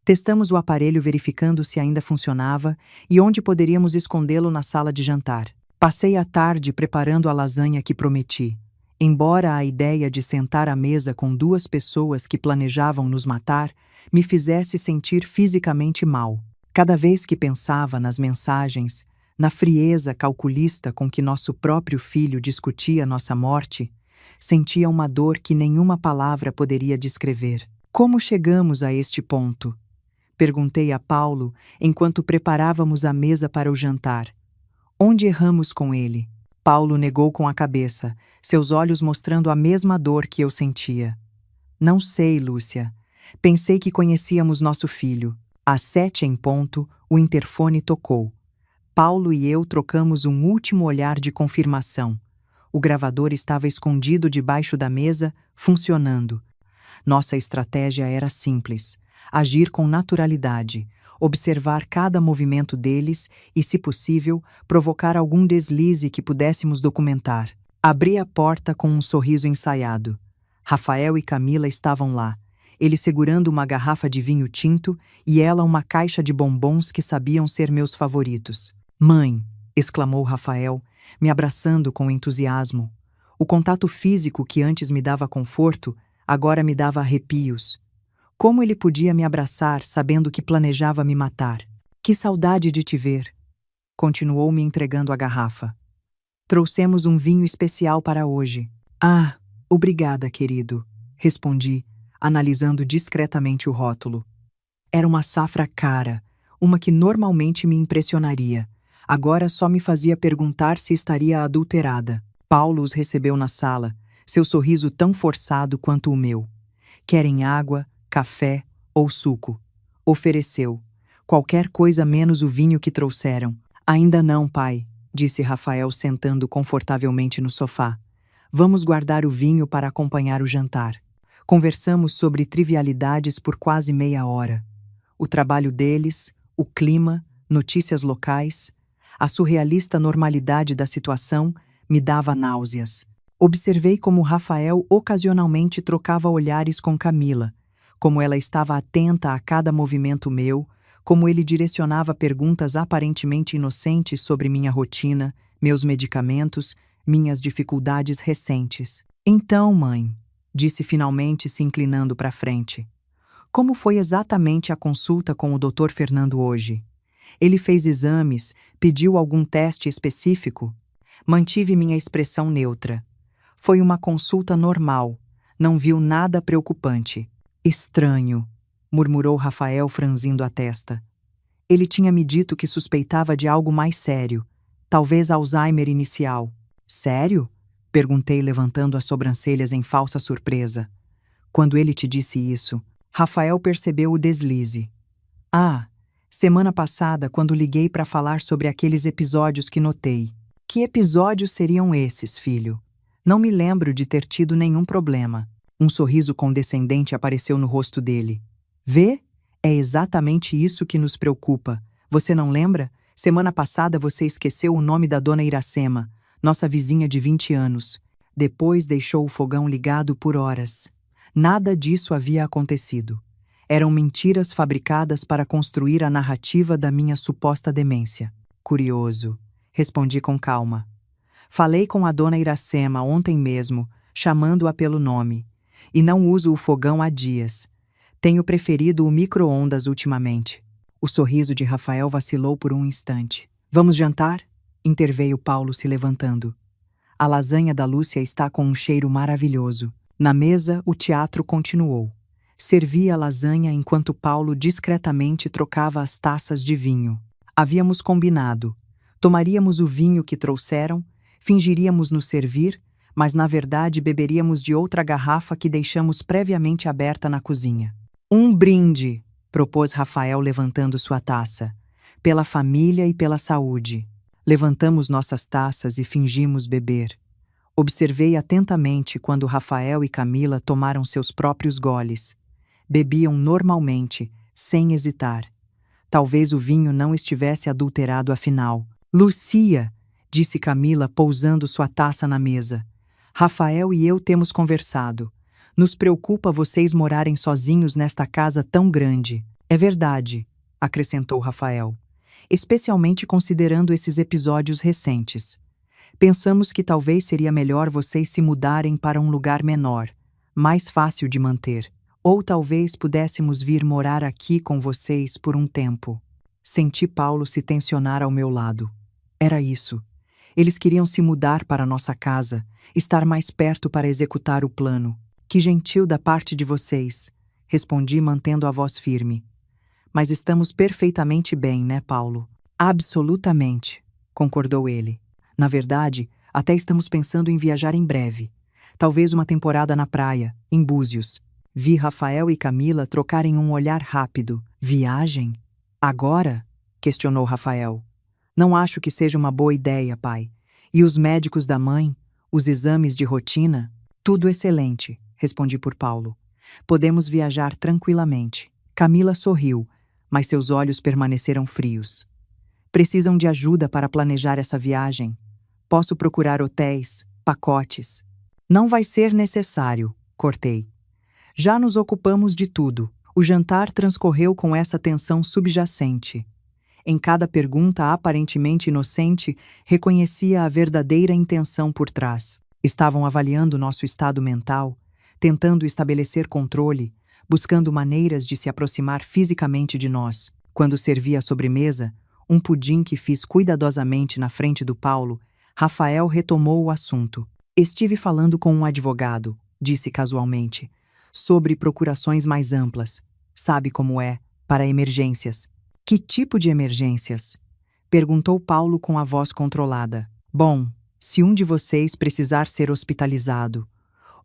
Testamos o aparelho verificando se ainda funcionava e onde poderíamos escondê-lo na sala de jantar. Passei a tarde preparando a lasanha que prometi. Embora a ideia de sentar à mesa com 2 pessoas que planejavam nos matar me fizesse sentir fisicamente mal. Cada vez que pensava nas mensagens, na frieza calculista com que nosso próprio filho discutia nossa morte, sentia uma dor que nenhuma palavra poderia descrever. Como chegamos a este ponto? Perguntei a Paulo enquanto preparávamos a mesa para o jantar. Onde erramos com ele? Paulo negou com a cabeça, seus olhos mostrando a mesma dor que eu sentia. Não sei, Lúcia. Pensei que conhecíamos nosso filho. Às 7 em ponto, o interfone tocou. Paulo e eu trocamos um último olhar de confirmação. O gravador estava escondido debaixo da mesa, funcionando. Nossa estratégia era simples: agir com naturalidade, observar cada movimento deles e, se possível, provocar algum deslize que pudéssemos documentar. Abri a porta com um sorriso ensaiado. Rafael e Camila estavam lá, ele segurando uma garrafa de vinho tinto e ela uma caixa de bombons que sabiam ser meus favoritos. "Mãe!" exclamou Rafael, me abraçando com entusiasmo. O contato físico que antes me dava conforto, agora me dava arrepios. Como ele podia me abraçar sabendo que planejava me matar? "Que saudade de te ver!" Continuou me entregando a garrafa. "Trouxemos um vinho especial para hoje." "Ah, obrigada, querido", respondi, analisando discretamente o rótulo. Era uma safra cara, uma que normalmente me impressionaria. Agora só me fazia perguntar se estaria adulterada. Paulo os recebeu na sala, seu sorriso tão forçado quanto o meu. "Querem água, café ou suco?" Ofereceu. "Qualquer coisa menos o vinho que trouxeram." "Ainda não, pai", disse Rafael sentando confortavelmente no sofá. "Vamos guardar o vinho para acompanhar o jantar." Conversamos sobre trivialidades por quase meia hora. O trabalho deles, o clima, notícias locais. A surrealista normalidade da situação me dava náuseas. Observei como Rafael ocasionalmente trocava olhares com Camila, como ela estava atenta a cada movimento meu, como ele direcionava perguntas aparentemente inocentes sobre minha rotina, meus medicamentos, minhas dificuldades recentes. "Então, mãe", disse finalmente se inclinando para frente, "como foi exatamente a consulta com o Dr. Fernando hoje? Ele fez exames, pediu algum teste específico?" Mantive minha expressão neutra. "Foi uma consulta normal, não viu nada preocupante." "Estranho", murmurou Rafael franzindo a testa. "Ele tinha me dito que suspeitava de algo mais sério, talvez Alzheimer inicial." "Sério?" perguntei levantando as sobrancelhas em falsa surpresa. "Quando ele te disse isso?" Rafael percebeu o deslize. "Ah, semana passada, quando liguei para falar sobre aqueles episódios que notei." "Que episódios seriam esses, filho?" "Não me lembro de ter tido nenhum problema." Um sorriso condescendente apareceu no rosto dele. "Vê? É exatamente isso que nos preocupa. Você não lembra? Semana passada você esqueceu o nome da dona Iracema, nossa vizinha de 20 anos. Depois deixou o fogão ligado por horas." Nada disso havia acontecido. Eram mentiras fabricadas para construir a narrativa da minha suposta demência. "Curioso", respondi com calma. "Falei com a dona Iracema ontem mesmo, chamando-a pelo nome. E não uso o fogão há dias. Tenho preferido o micro-ondas ultimamente." O sorriso de Rafael vacilou por um instante. "Vamos jantar?" interveio Paulo se levantando. "A lasanha da Lúcia está com um cheiro maravilhoso." Na mesa, o teatro continuou. Servi a lasanha enquanto Paulo discretamente trocava as taças de vinho. Havíamos combinado. Tomaríamos o vinho que trouxeram, fingiríamos nos servir, mas na verdade beberíamos de outra garrafa que deixamos previamente aberta na cozinha. "Um brinde", propôs Rafael levantando sua taça. "Pela família e pela saúde." Levantamos nossas taças e fingimos beber. Observei atentamente quando Rafael e Camila tomaram seus próprios goles. Bebiam normalmente, sem hesitar. Talvez o vinho não estivesse adulterado afinal. "Lucia", disse Camila, pousando sua taça na mesa. "Rafael e eu temos conversado. Nos preocupa vocês morarem sozinhos nesta casa tão grande." "É verdade", acrescentou Rafael, "especialmente considerando esses episódios recentes. Pensamos que talvez seria melhor vocês se mudarem para um lugar menor, mais fácil de manter. Ou talvez pudéssemos vir morar aqui com vocês por um tempo." Senti Paulo se tensionar ao meu lado. Era isso. Eles queriam se mudar para nossa casa, estar mais perto para executar o plano. "Que gentil da parte de vocês", respondi mantendo a voz firme. "Mas estamos perfeitamente bem, né, Paulo?" "Absolutamente", concordou ele. "Na verdade, até estamos pensando em viajar em breve. Talvez uma temporada na praia, em Búzios." Vi Rafael e Camila trocarem um olhar rápido. "Viagem? Agora?" questionou Rafael. "Não acho que seja uma boa ideia, pai. E os médicos da mãe? Os exames de rotina?" "Tudo excelente", respondi por Paulo. Podemos viajar tranquilamente. Camila sorriu, mas seus olhos permaneceram frios. Precisam de ajuda para planejar essa viagem. Posso procurar hotéis, pacotes. Não vai ser necessário, cortei. Já nos ocupamos de tudo. O jantar transcorreu com essa tensão subjacente. Em cada pergunta aparentemente inocente, reconhecia a verdadeira intenção por trás. Estavam avaliando nosso estado mental, tentando estabelecer controle, buscando maneiras de se aproximar fisicamente de nós. Quando servi a sobremesa, um pudim que fiz cuidadosamente na frente do Paulo, Rafael retomou o assunto. Estive falando com um advogado, disse casualmente, sobre procurações mais amplas. Sabe como é, para emergências. Que tipo de emergências? Perguntou Paulo com a voz controlada. Bom, se um de vocês precisar ser hospitalizado,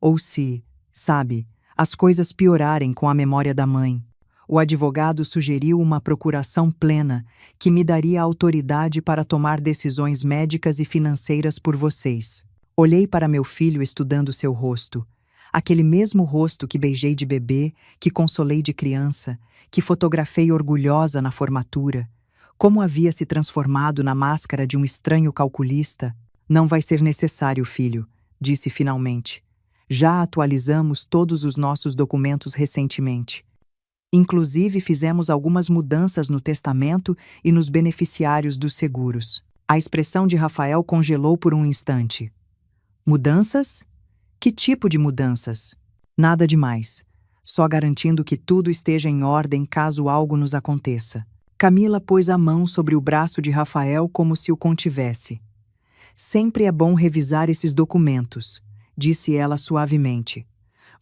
ou se, sabe, as coisas piorarem com a memória da mãe. O advogado sugeriu uma procuração plena que me daria autoridade para tomar decisões médicas e financeiras por vocês. Olhei para meu filho estudando seu rosto. Aquele mesmo rosto que beijei de bebê, que consolei de criança, que fotografei orgulhosa na formatura. Como havia se transformado na máscara de um estranho calculista. Não vai ser necessário, filho, disse finalmente. Já atualizamos todos os nossos documentos recentemente. Inclusive, fizemos algumas mudanças no testamento e nos beneficiários dos seguros. A expressão de Rafael congelou por um instante. Mudanças? Que tipo de mudanças? Nada demais. Só garantindo que tudo esteja em ordem caso algo nos aconteça. Camila pôs a mão sobre o braço de Rafael como se o contivesse. Sempre é bom revisar esses documentos, disse ela suavemente.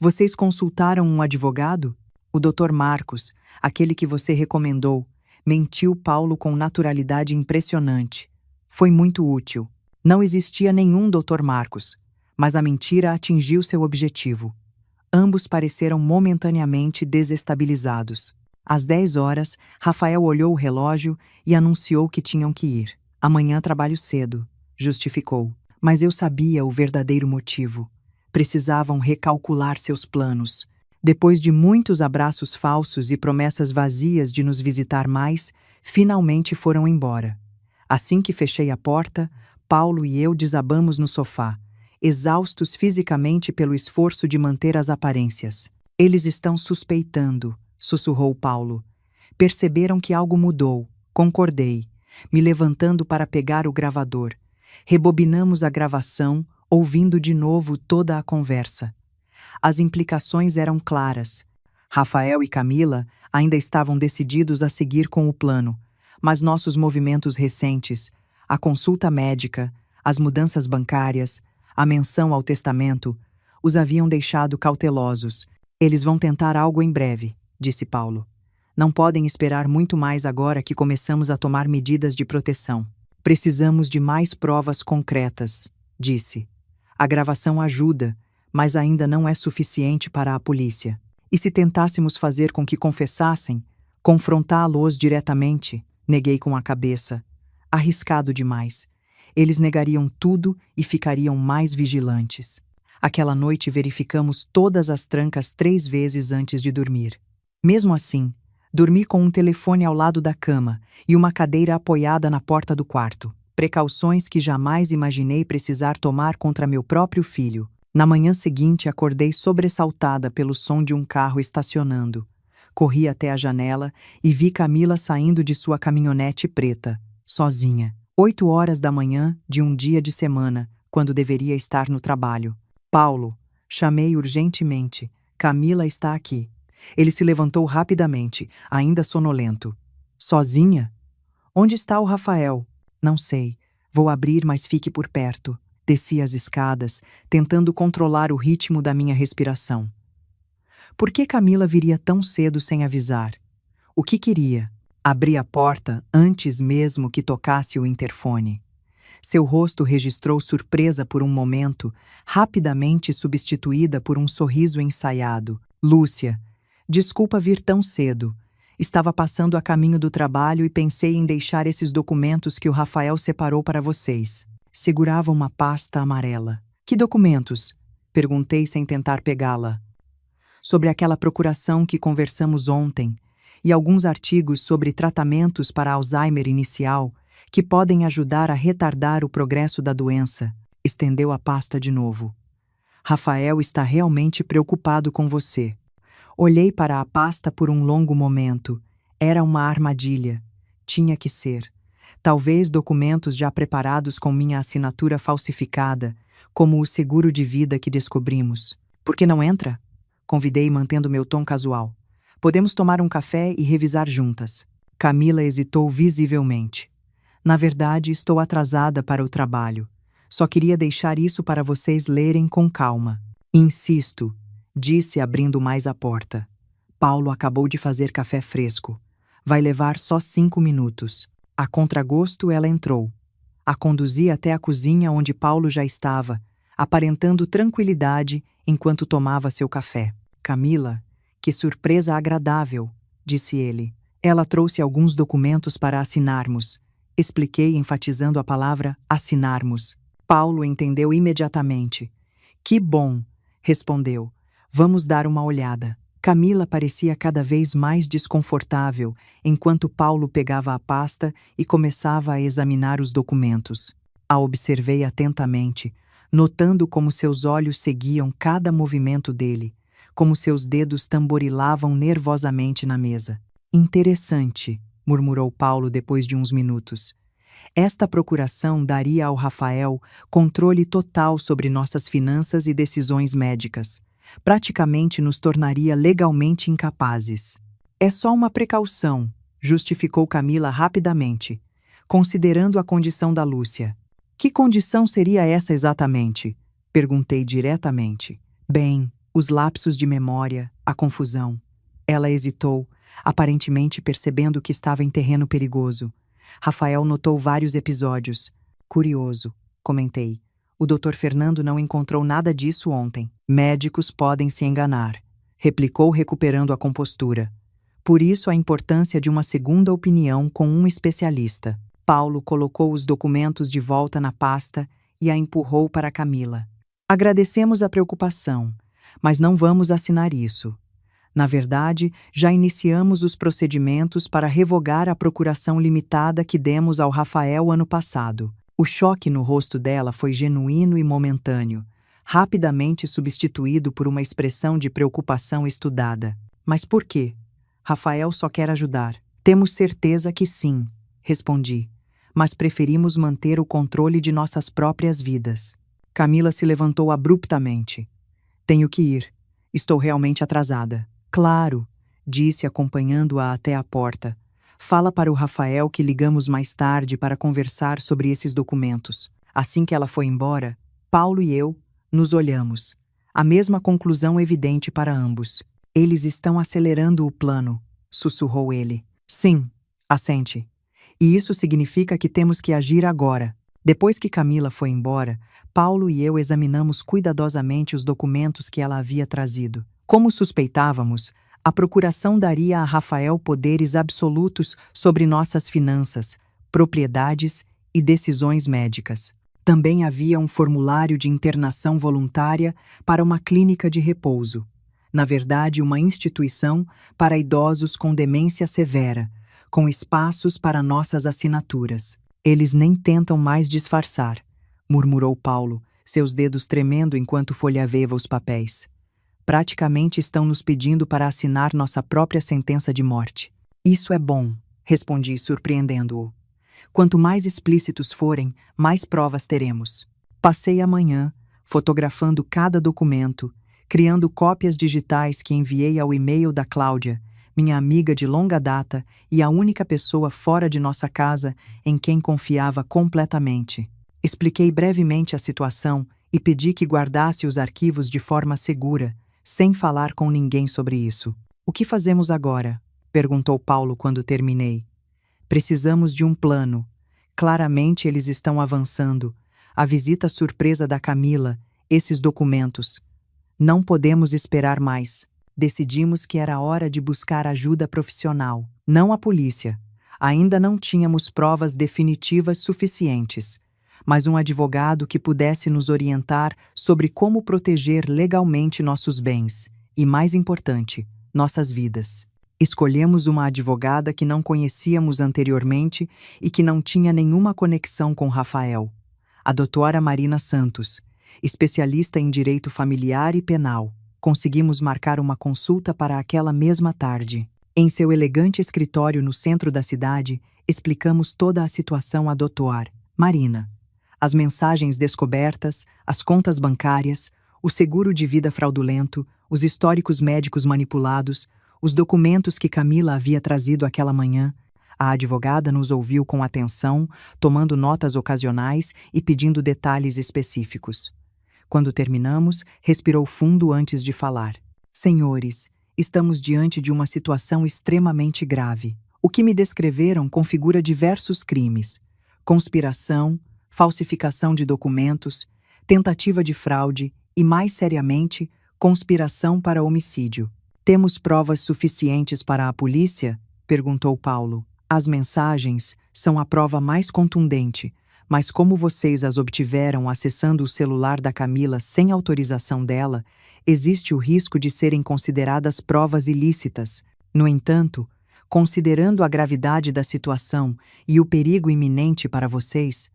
Vocês consultaram um advogado? O Dr. Marcos, aquele que você recomendou, mentiu Paulo com naturalidade impressionante. Foi muito útil. Não existia nenhum Dr. Marcos, mas a mentira atingiu seu objetivo. Ambos pareceram momentaneamente desestabilizados. Às 10 horas, Rafael olhou o relógio e anunciou que tinham que ir. Amanhã trabalho cedo, justificou. Mas eu sabia o verdadeiro motivo. Precisavam recalcular seus planos. Depois de muitos abraços falsos e promessas vazias de nos visitar mais, finalmente foram embora. Assim que fechei a porta, Paulo e eu desabamos no sofá, exaustos fisicamente pelo esforço de manter as aparências. Eles estão suspeitando, sussurrou Paulo. Perceberam que algo mudou, concordei, me levantando para pegar o gravador. Rebobinamos a gravação, ouvindo de novo toda a conversa. As implicações eram claras. Rafael e Camila ainda estavam decididos a seguir com o plano, mas nossos movimentos recentes, a consulta médica, as mudanças bancárias, a menção ao testamento, os haviam deixado cautelosos. Eles vão tentar algo em breve, disse Paulo. Não podem esperar muito mais agora que começamos a tomar medidas de proteção. Precisamos de mais provas concretas, disse. A gravação ajuda, mas ainda não é suficiente para a polícia. E se tentássemos fazer com que confessassem, confrontá-los diretamente, neguei com a cabeça. Arriscado demais. Eles negariam tudo e ficariam mais vigilantes. Aquela noite verificamos todas as trancas 3 vezes antes de dormir. Mesmo assim, dormi com um telefone ao lado da cama e uma cadeira apoiada na porta do quarto. Precauções que jamais imaginei precisar tomar contra meu próprio filho. Na manhã seguinte, acordei sobressaltada pelo som de um carro estacionando. Corri até a janela e vi Camila saindo de sua caminhonete preta, sozinha. 8 horas da manhã de um dia de semana, quando deveria estar no trabalho. Paulo, chamei urgentemente. Camila está aqui. Ele se levantou rapidamente, ainda sonolento. Sozinha? Onde está o Rafael? Não sei. Vou abrir, mas fique por perto. Desci as escadas, tentando controlar o ritmo da minha respiração. Por que Camila viria tão cedo sem avisar? O que queria? Abri a porta antes mesmo que tocasse o interfone. Seu rosto registrou surpresa por um momento, rapidamente substituída por um sorriso ensaiado. Lúcia, desculpa vir tão cedo. Estava passando a caminho do trabalho e pensei em deixar esses documentos que o Rafael separou para vocês. Segurava uma pasta amarela. Que documentos? Perguntei sem tentar pegá-la. sobre aquela procuração que conversamos ontem e alguns artigos sobre tratamentos para Alzheimer inicial que podem ajudar a retardar o progresso da doença. Estendeu a pasta de novo. Rafael está realmente preocupado com você. Olhei para a pasta por um longo momento. Era uma armadilha. Tinha que ser. Talvez documentos já preparados com minha assinatura falsificada, como o seguro de vida que descobrimos. Por que não entra? Convidei, mantendo meu tom casual. Podemos tomar um café e revisar juntas. Camila hesitou visivelmente. Na verdade, estou atrasada para o trabalho. Só queria deixar isso para vocês lerem com calma. Insisto, disse abrindo mais a porta. Paulo acabou de fazer café fresco. Vai levar só 5 minutos. A contragosto, ela entrou. A conduzi até a cozinha onde Paulo já estava, aparentando tranquilidade enquanto tomava seu café. Camila, que surpresa agradável, disse ele. Ela trouxe alguns documentos para assinarmos. Expliquei, enfatizando a palavra assinarmos. Paulo entendeu imediatamente. Que bom, respondeu. Vamos dar uma olhada. Camila parecia cada vez mais desconfortável enquanto Paulo pegava a pasta e começava a examinar os documentos. A observei atentamente, notando como seus olhos seguiam cada movimento dele, como seus dedos tamborilavam nervosamente na mesa. Interessante, murmurou Paulo depois de uns minutos. Esta procuração daria ao Rafael controle total sobre nossas finanças e decisões médicas. Praticamente nos tornaria legalmente incapazes. É só uma precaução, justificou Camila rapidamente, considerando a condição da Lúcia. Que condição seria essa exatamente? Perguntei diretamente. Bem, os lapsos de memória, a confusão. Ela hesitou, aparentemente percebendo que estava em terreno perigoso. Rafael notou vários episódios. Curioso, comentei. O Dr. Fernando não encontrou nada disso ontem. Médicos podem se enganar, replicou recuperando a compostura. Por isso a importância de uma segunda opinião com um especialista. Paulo colocou os documentos de volta na pasta e a empurrou para Camila. Agradecemos a preocupação, mas não vamos assinar isso. Na verdade, já iniciamos os procedimentos para revogar a procuração limitada que demos ao Rafael ano passado. O choque no rosto dela foi genuíno e momentâneo, rapidamente substituído por uma expressão de preocupação estudada. Mas por quê? Rafael só quer ajudar. Temos certeza que sim, respondi, mas preferimos manter o controle de nossas próprias vidas. Camila se levantou abruptamente. Tenho que ir. Estou realmente atrasada. Claro, disse acompanhando-a até a porta. Fala para o Rafael que ligamos mais tarde para conversar sobre esses documentos. Assim que ela foi embora, Paulo e eu nos olhamos. A mesma conclusão evidente para ambos. Eles estão acelerando o plano, sussurrou ele. Sim, assente. E isso significa que temos que agir agora. Depois que Camila foi embora, Paulo e eu examinamos cuidadosamente os documentos que ela havia trazido. Como suspeitávamos, a procuração daria a Rafael poderes absolutos sobre nossas finanças, propriedades e decisões médicas. Também havia um formulário de internação voluntária para uma clínica de repouso. Na verdade, uma instituição para idosos com demência severa, com espaços para nossas assinaturas. Eles nem tentam mais disfarçar, murmurou Paulo, seus dedos tremendo enquanto folheava os papéis. Praticamente estão nos pedindo para assinar nossa própria sentença de morte. Isso é bom, respondi, surpreendendo-o. Quanto mais explícitos forem, mais provas teremos. Passei a manhã, fotografando cada documento, criando cópias digitais que enviei ao e-mail da Cláudia, minha amiga de longa data e a única pessoa fora de nossa casa em quem confiava completamente. Expliquei brevemente a situação e pedi que guardasse os arquivos de forma segura, sem falar com ninguém sobre isso. O que fazemos agora? Perguntou Paulo quando terminei. Precisamos de um plano. Claramente eles estão avançando. A visita surpresa da Camila, esses documentos. Não podemos esperar mais. Decidimos que era hora de buscar ajuda profissional, não a polícia. Ainda não tínhamos provas definitivas suficientes, mas um advogado que pudesse nos orientar sobre como proteger legalmente nossos bens. e, mais importante, nossas vidas. Escolhemos uma advogada que não conhecíamos anteriormente e que não tinha nenhuma conexão com Rafael. A doutora Marina Santos, especialista em direito familiar e penal. Conseguimos marcar uma consulta para aquela mesma tarde. Em seu elegante escritório no centro da cidade, explicamos toda a situação à doutora Marina. As mensagens descobertas, as contas bancárias, o seguro de vida fraudulento, os históricos médicos manipulados, os documentos que Camila havia trazido aquela manhã. A advogada nos ouviu com atenção, tomando notas ocasionais e pedindo detalhes específicos. Quando terminamos, respirou fundo antes de falar. Senhores, estamos diante de uma situação extremamente grave. O que me descreveram configura diversos crimes: conspiração, falsificação de documentos, tentativa de fraude e, mais seriamente, conspiração para homicídio. Temos provas suficientes para a polícia? Perguntou Paulo. As mensagens são a prova mais contundente, mas como vocês as obtiveram acessando o celular da Camila sem autorização dela, existe o risco de serem consideradas provas ilícitas. No entanto, considerando a gravidade da situação e o perigo iminente para vocês,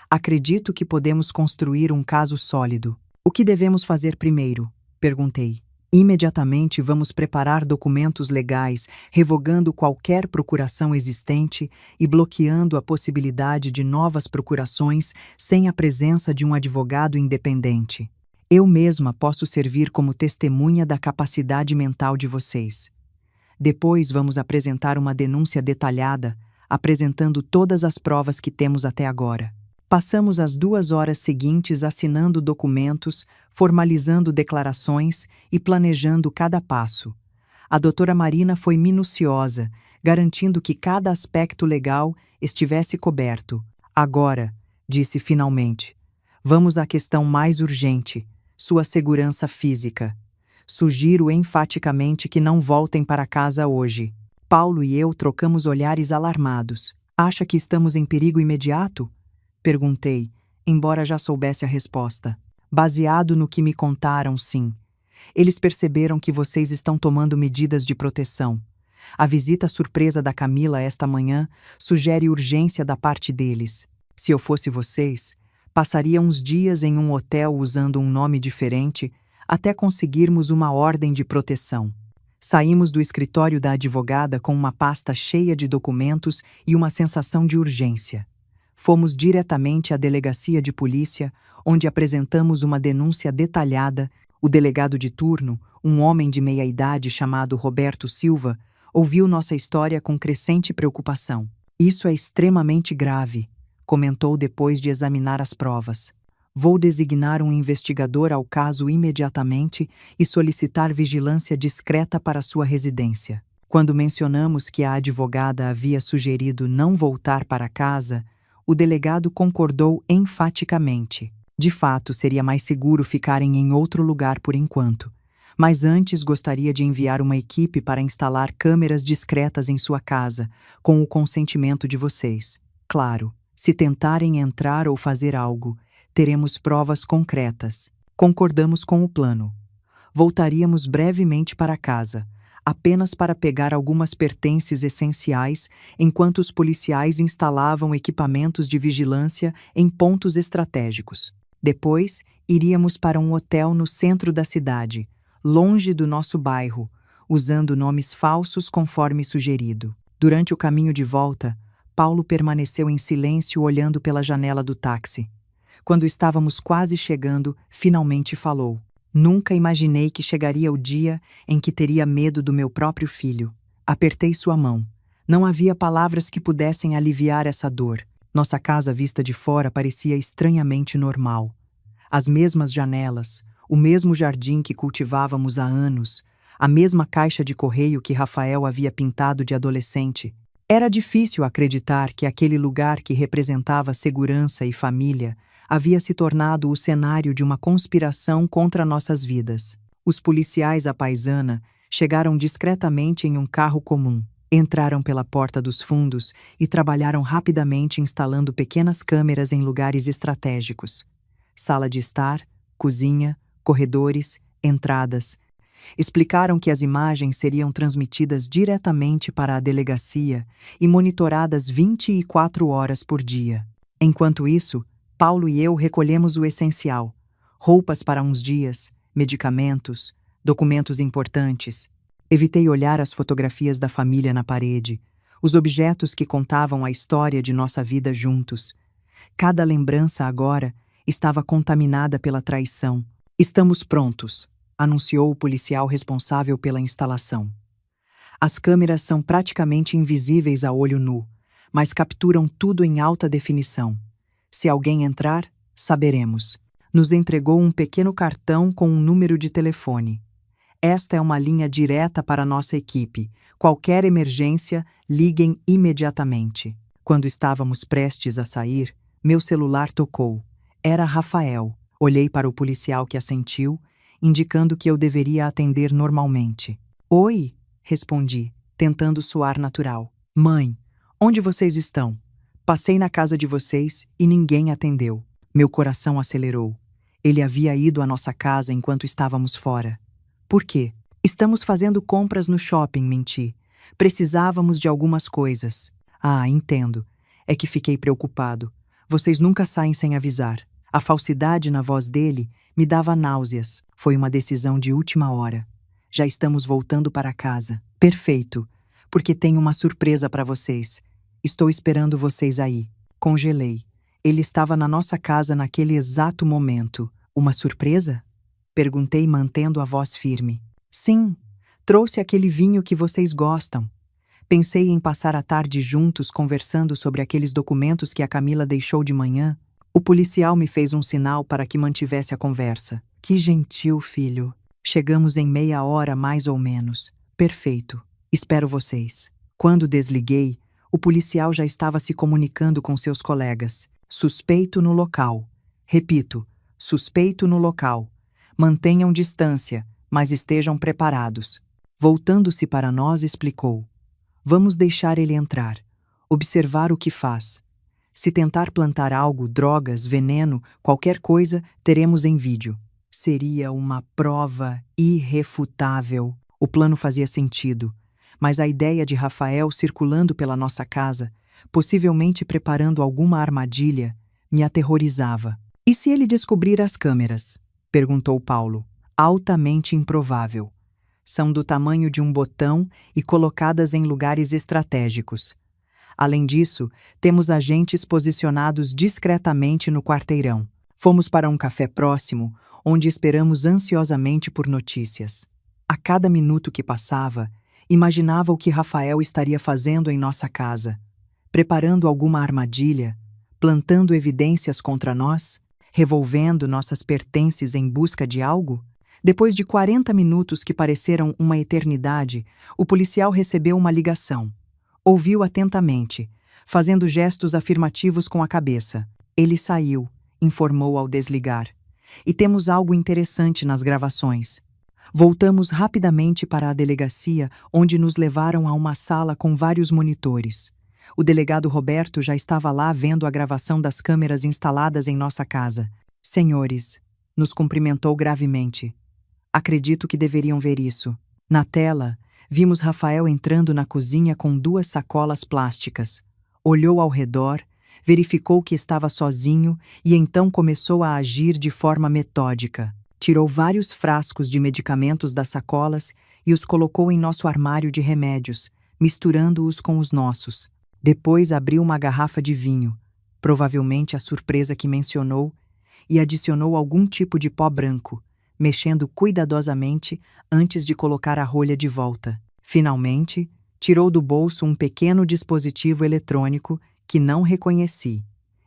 acredito que podemos construir um caso sólido. O que devemos fazer primeiro? Perguntei. Imediatamente vamos preparar documentos legais, revogando qualquer procuração existente e bloqueando a possibilidade de novas procurações sem a presença de um advogado independente. Eu mesma posso servir como testemunha da capacidade mental de vocês. Depois vamos apresentar uma denúncia detalhada, apresentando todas as provas que temos até agora. Passamos as 2 horas seguintes assinando documentos, formalizando declarações e planejando cada passo. A doutora Marina foi minuciosa, garantindo que cada aspecto legal estivesse coberto. Agora, disse finalmente, vamos à questão mais urgente, sua segurança física. Sugiro enfaticamente que não voltem para casa hoje. Paulo e eu trocamos olhares alarmados. Acha que estamos em perigo imediato? Perguntei, embora já soubesse a resposta. Baseado no que me contaram, sim. Eles perceberam que vocês estão tomando medidas de proteção. A visita surpresa da Camila esta manhã sugere urgência da parte deles. Se eu fosse vocês, passaria uns dias em um hotel usando um nome diferente até conseguirmos uma ordem de proteção. Saímos do escritório da advogada com uma pasta cheia de documentos e uma sensação de urgência. Fomos diretamente à delegacia de polícia, onde apresentamos uma denúncia detalhada. O delegado de turno, um homem de meia-idade chamado Roberto Silva, ouviu nossa história com crescente preocupação. Isso é extremamente grave, comentou depois de examinar as provas. Vou designar um investigador ao caso imediatamente e solicitar vigilância discreta para sua residência. Quando mencionamos que a advogada havia sugerido não voltar para casa, o delegado concordou enfaticamente. De fato, seria mais seguro ficarem em outro lugar por enquanto, mas antes gostaria de enviar uma equipe para instalar câmeras discretas em sua casa, com o consentimento de vocês. Claro, se tentarem entrar ou fazer algo, teremos provas concretas. Concordamos com o plano. Voltaríamos brevemente para casa, apenas para pegar algumas pertences essenciais, enquanto os policiais instalavam equipamentos de vigilância em pontos estratégicos. Depois, iríamos para um hotel no centro da cidade, longe do nosso bairro, usando nomes falsos conforme sugerido. Durante o caminho de volta, Paulo permaneceu em silêncio olhando pela janela do táxi. Quando estávamos quase chegando, finalmente falou. Nunca imaginei que chegaria o dia em que teria medo do meu próprio filho. Apertei sua mão. Não havia palavras que pudessem aliviar essa dor. Nossa casa vista de fora parecia estranhamente normal. As mesmas janelas, o mesmo jardim que cultivávamos há anos, a mesma caixa de correio que Rafael havia pintado de adolescente. Era difícil acreditar que aquele lugar que representava segurança e família havia se tornado o cenário de uma conspiração contra nossas vidas. Os policiais à paisana chegaram discretamente em um carro comum, entraram pela porta dos fundos e trabalharam rapidamente instalando pequenas câmeras em lugares estratégicos. Sala de estar, cozinha, corredores, entradas. Explicaram que as imagens seriam transmitidas diretamente para a delegacia e monitoradas 24 horas por dia. Enquanto isso, Paulo e eu recolhemos o essencial: roupas para uns dias, medicamentos, documentos importantes. Evitei olhar as fotografias da família na parede, os objetos que contavam a história de nossa vida juntos. Cada lembrança agora estava contaminada pela traição. Estamos prontos, anunciou o policial responsável pela instalação. As câmeras são praticamente invisíveis a olho nu, mas capturam tudo em alta definição. Se alguém entrar, saberemos. Nos entregou um pequeno cartão com um número de telefone. Esta é uma linha direta para nossa equipe. Qualquer emergência, liguem imediatamente. Quando estávamos prestes a sair, meu celular tocou. Era Rafael. Olhei para o policial que assentiu, indicando que eu deveria atender normalmente. Oi, respondi, tentando soar natural. Mãe, onde vocês estão? Passei na casa de vocês e ninguém atendeu. Meu coração acelerou. Ele havia ido à nossa casa enquanto estávamos fora. Por quê? Estamos fazendo compras no shopping, menti. Precisávamos de algumas coisas. Ah, entendo. É que fiquei preocupado. Vocês nunca saem sem avisar. A falsidade na voz dele me dava náuseas. Foi uma decisão de última hora. Já estamos voltando para casa. Perfeito, porque tenho uma surpresa para vocês. Estou esperando vocês aí. Congelei. Ele estava na nossa casa naquele exato momento. Uma surpresa? Perguntei, mantendo a voz firme. Sim, trouxe aquele vinho que vocês gostam. Pensei em passar a tarde juntos conversando sobre aqueles documentos que a Camila deixou de manhã. O policial me fez um sinal para que mantivesse a conversa. Que gentil, filho. Chegamos em meia hora, mais ou menos. Perfeito. Espero vocês. Quando desliguei, o policial já estava se comunicando com seus colegas. Suspeito no local. Repito, suspeito no local. Mantenham distância, mas estejam preparados. Voltando-se para nós, explicou. Vamos deixar ele entrar. Observar o que faz. Se tentar plantar algo, drogas, veneno, qualquer coisa, teremos em vídeo. Seria uma prova irrefutável. O plano fazia sentido, mas a ideia de Rafael circulando pela nossa casa, possivelmente preparando alguma armadilha, me aterrorizava. E se ele descobrir as câmeras? Perguntou Paulo. Altamente improvável. São do tamanho de um botão e colocadas em lugares estratégicos. Além disso, temos agentes posicionados discretamente no quarteirão. Fomos para um café próximo, onde esperamos ansiosamente por notícias. A cada minuto que passava, imaginava o que Rafael estaria fazendo em nossa casa. Preparando alguma armadilha, plantando evidências contra nós, revolvendo nossas pertences em busca de algo? Depois de 40 minutos que pareceram uma eternidade, o policial recebeu uma ligação. Ouviu atentamente, fazendo gestos afirmativos com a cabeça. Ele saiu, informou ao desligar. E temos algo interessante nas gravações. Voltamos rapidamente para a delegacia, onde nos levaram a uma sala com vários monitores. O delegado Roberto já estava lá vendo a gravação das câmeras instaladas em nossa casa. Senhores, nos cumprimentou gravemente. Acredito que deveriam ver isso. Na tela, vimos Rafael entrando na cozinha com 2 sacolas plásticas. Olhou ao redor, verificou que estava sozinho e então começou a agir de forma metódica. Tirou vários frascos de medicamentos das sacolas e os colocou em nosso armário de remédios, misturando-os com os nossos. Depois abriu uma garrafa de vinho, provavelmente a surpresa que mencionou, e adicionou algum tipo de pó branco, mexendo cuidadosamente antes de colocar a rolha de volta. Finalmente, tirou do bolso um pequeno dispositivo eletrônico que não reconheci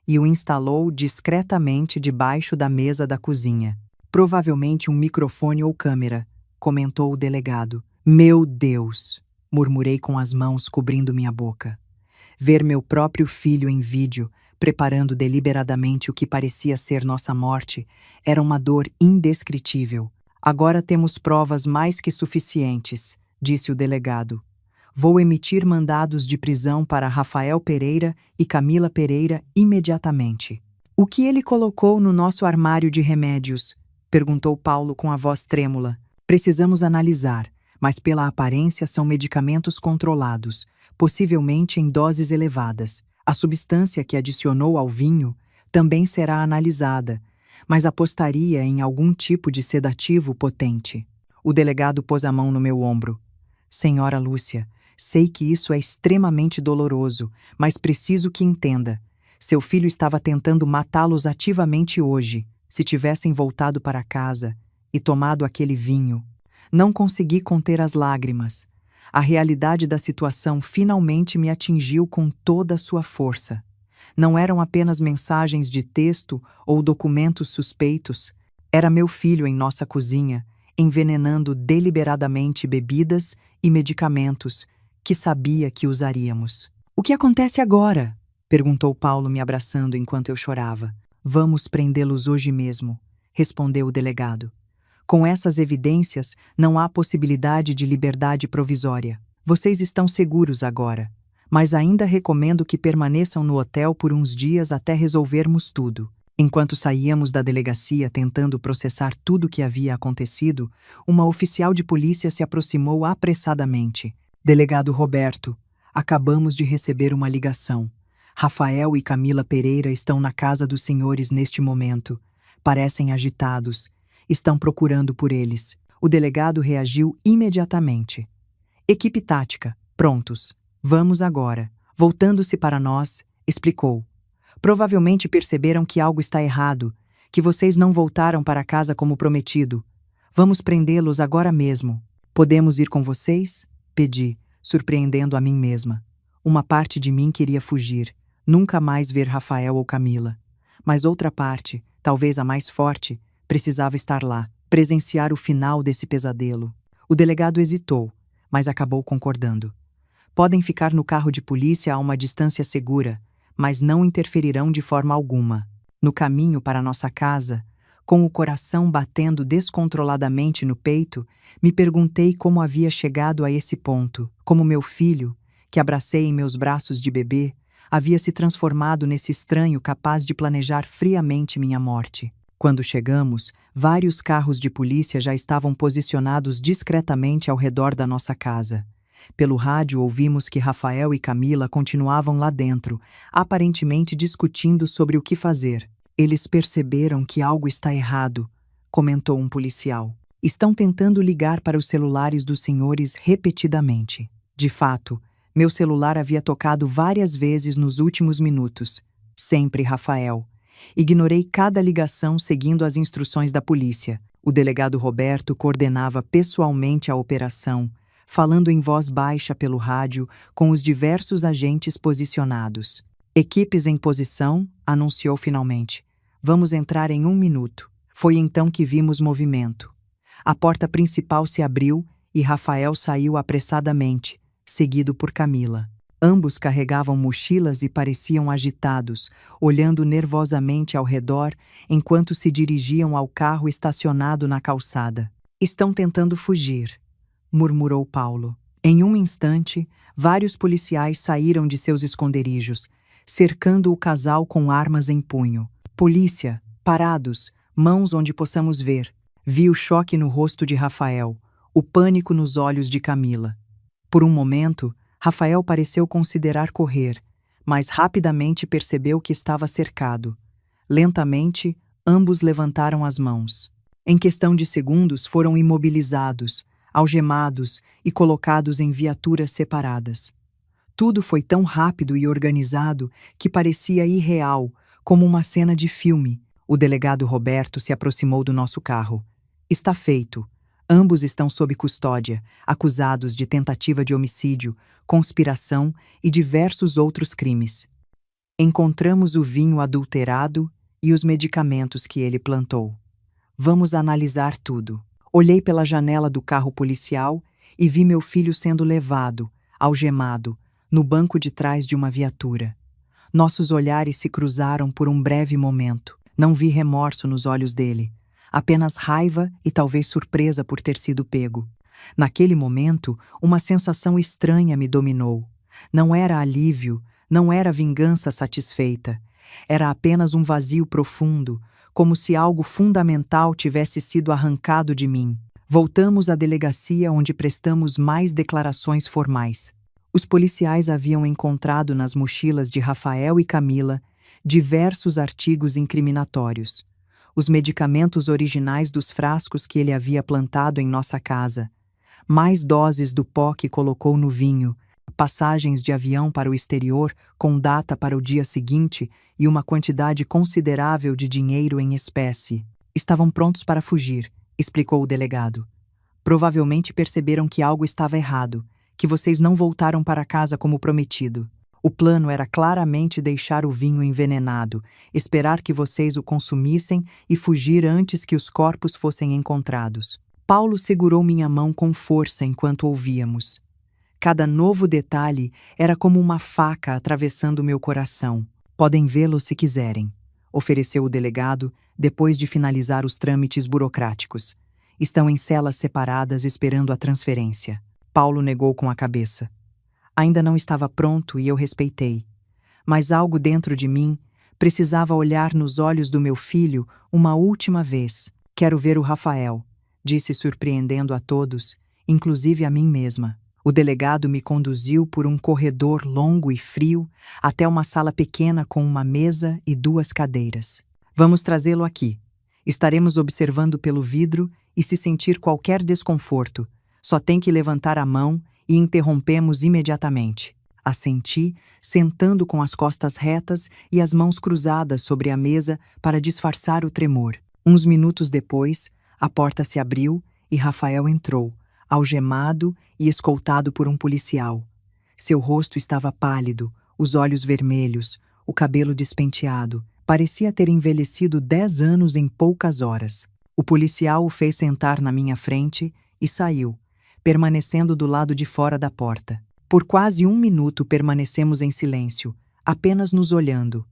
e o instalou discretamente debaixo da mesa da cozinha. Provavelmente um microfone ou câmera, comentou o delegado. Meu Deus! Murmurei com as mãos cobrindo minha boca. Ver meu próprio filho em vídeo, preparando deliberadamente o que parecia ser nossa morte, era uma dor indescritível. Agora temos provas mais que suficientes, disse o delegado. Vou emitir mandados de prisão para Rafael Pereira e Camila Pereira imediatamente. O que ele colocou no nosso armário de remédios? Perguntou Paulo com a voz trêmula. Precisamos analisar, mas pela aparência são medicamentos controlados, possivelmente em doses elevadas. A substância que adicionou ao vinho também será analisada, mas apostaria em algum tipo de sedativo potente. O delegado pôs a mão no meu ombro. Senhora Lúcia, sei que isso é extremamente doloroso, mas preciso que entenda. Seu filho estava tentando matá-los ativamente hoje. Se tivessem voltado para casa e tomado aquele vinho. Não consegui conter as lágrimas. A realidade da situação finalmente me atingiu com toda a sua força. Não eram apenas mensagens de texto ou documentos suspeitos. Era meu filho em nossa cozinha, envenenando deliberadamente bebidas e medicamentos que sabia que usaríamos. "O que acontece agora?" perguntou Paulo me abraçando enquanto eu chorava. "Vamos prendê-los hoje mesmo", respondeu o delegado. "Com essas evidências, não há possibilidade de liberdade provisória. Vocês estão seguros agora, mas ainda recomendo que permaneçam no hotel por uns dias até resolvermos tudo." Enquanto saíamos da delegacia tentando processar tudo o que havia acontecido, uma oficial de polícia se aproximou apressadamente. "Delegado Roberto, acabamos de receber uma ligação. Rafael e Camila Pereira estão na casa dos senhores neste momento. Parecem agitados. Estão procurando por eles." O delegado reagiu imediatamente. "Equipe tática, prontos. Vamos agora." Voltando-se para nós, explicou. "Provavelmente perceberam que algo está errado, que vocês não voltaram para casa como prometido. Vamos prendê-los agora mesmo." "Podemos ir com vocês?" pedi, surpreendendo a mim mesma. Uma parte de mim queria fugir, nunca mais ver Rafael ou Camila. Mas outra parte, talvez a mais forte, precisava estar lá, presenciar o final desse pesadelo. O delegado hesitou, mas acabou concordando. "Podem ficar no carro de polícia a uma distância segura, mas não interferirão de forma alguma." No caminho para nossa casa, com o coração batendo descontroladamente no peito, me perguntei como havia chegado a esse ponto, como meu filho, que abracei em meus braços de bebê, havia se transformado nesse estranho capaz de planejar friamente minha morte. Quando chegamos, vários carros de polícia já estavam posicionados discretamente ao redor da nossa casa. Pelo rádio ouvimos que Rafael e Camila continuavam lá dentro, aparentemente discutindo sobre o que fazer. "Eles perceberam que algo está errado", comentou um policial. "Estão tentando ligar para os celulares dos senhores repetidamente." De fato, meu celular havia tocado várias vezes nos últimos minutos. Sempre Rafael. Ignorei cada ligação seguindo as instruções da polícia. O delegado Roberto coordenava pessoalmente a operação, falando em voz baixa pelo rádio com os diversos agentes posicionados. "Equipes em posição", anunciou finalmente. "Vamos entrar em 1 minuto." Foi então que vimos movimento. A porta principal se abriu e Rafael saiu apressadamente, seguido por Camila. Ambos carregavam mochilas e pareciam agitados, olhando nervosamente ao redor enquanto se dirigiam ao carro estacionado na calçada. "Estão tentando fugir", murmurou Paulo. Em um instante, vários policiais saíram de seus esconderijos, cercando o casal com armas em punho. "Polícia, parados, mãos onde possamos ver." Vi o choque no rosto de Rafael, o pânico nos olhos de Camila. Por um momento, Rafael pareceu considerar correr, mas rapidamente percebeu que estava cercado. Lentamente, ambos levantaram as mãos. Em questão de segundos, foram imobilizados, algemados e colocados em viaturas separadas. Tudo foi tão rápido e organizado que parecia irreal, como uma cena de filme. O delegado Roberto se aproximou do nosso carro. "Está feito. Ambos estão sob custódia, acusados de tentativa de homicídio, conspiração e diversos outros crimes. Encontramos o vinho adulterado e os medicamentos que ele plantou. Vamos analisar tudo." Olhei pela janela do carro policial e vi meu filho sendo levado, algemado, no banco de trás de uma viatura. Nossos olhares se cruzaram por um breve momento. Não vi remorso nos olhos dele, apenas raiva e talvez surpresa por ter sido pego. Naquele momento, uma sensação estranha me dominou. Não era alívio, não era vingança satisfeita. Era apenas um vazio profundo, como se algo fundamental tivesse sido arrancado de mim. Voltamos à delegacia onde prestamos mais declarações formais. Os policiais haviam encontrado nas mochilas de Rafael e Camila diversos artigos incriminatórios. Os medicamentos originais dos frascos que ele havia plantado em nossa casa, mais doses do pó que colocou no vinho, passagens de avião para o exterior com data para o dia seguinte e uma quantidade considerável de dinheiro em espécie. Estavam prontos para fugir, explicou o delegado. Provavelmente perceberam que algo estava errado, que vocês não voltaram para casa como prometido. O plano era claramente deixar o vinho envenenado, esperar que vocês o consumissem e fugir antes que os corpos fossem encontrados. Paulo segurou minha mão com força enquanto ouvíamos. Cada novo detalhe era como uma faca atravessando meu coração. Podem vê-lo se quiserem, ofereceu o delegado depois de finalizar os trâmites burocráticos. Estão em celas separadas esperando a transferência. Paulo negou com a cabeça. Ainda não estava pronto e eu respeitei. Mas algo dentro de mim precisava olhar nos olhos do meu filho uma última vez. Quero ver o Rafael, disse surpreendendo a todos, inclusive a mim mesma. O delegado me conduziu por um corredor longo e frio até uma sala pequena com uma mesa e 2 cadeiras. Vamos trazê-lo aqui. Estaremos observando pelo vidro e se sentir qualquer desconforto, só tem que levantar a mão e interrompemos imediatamente. Assenti, sentando com as costas retas e as mãos cruzadas sobre a mesa para disfarçar o tremor. Uns minutos depois, a porta se abriu e Rafael entrou, algemado e escoltado por um policial. Seu rosto estava pálido, os olhos vermelhos, o cabelo despenteado. Parecia ter envelhecido 10 anos em poucas horas. O policial o fez sentar na minha frente e saiu, permanecendo do lado de fora da porta. Por quase 1 minuto permanecemos em silêncio, apenas nos olhando.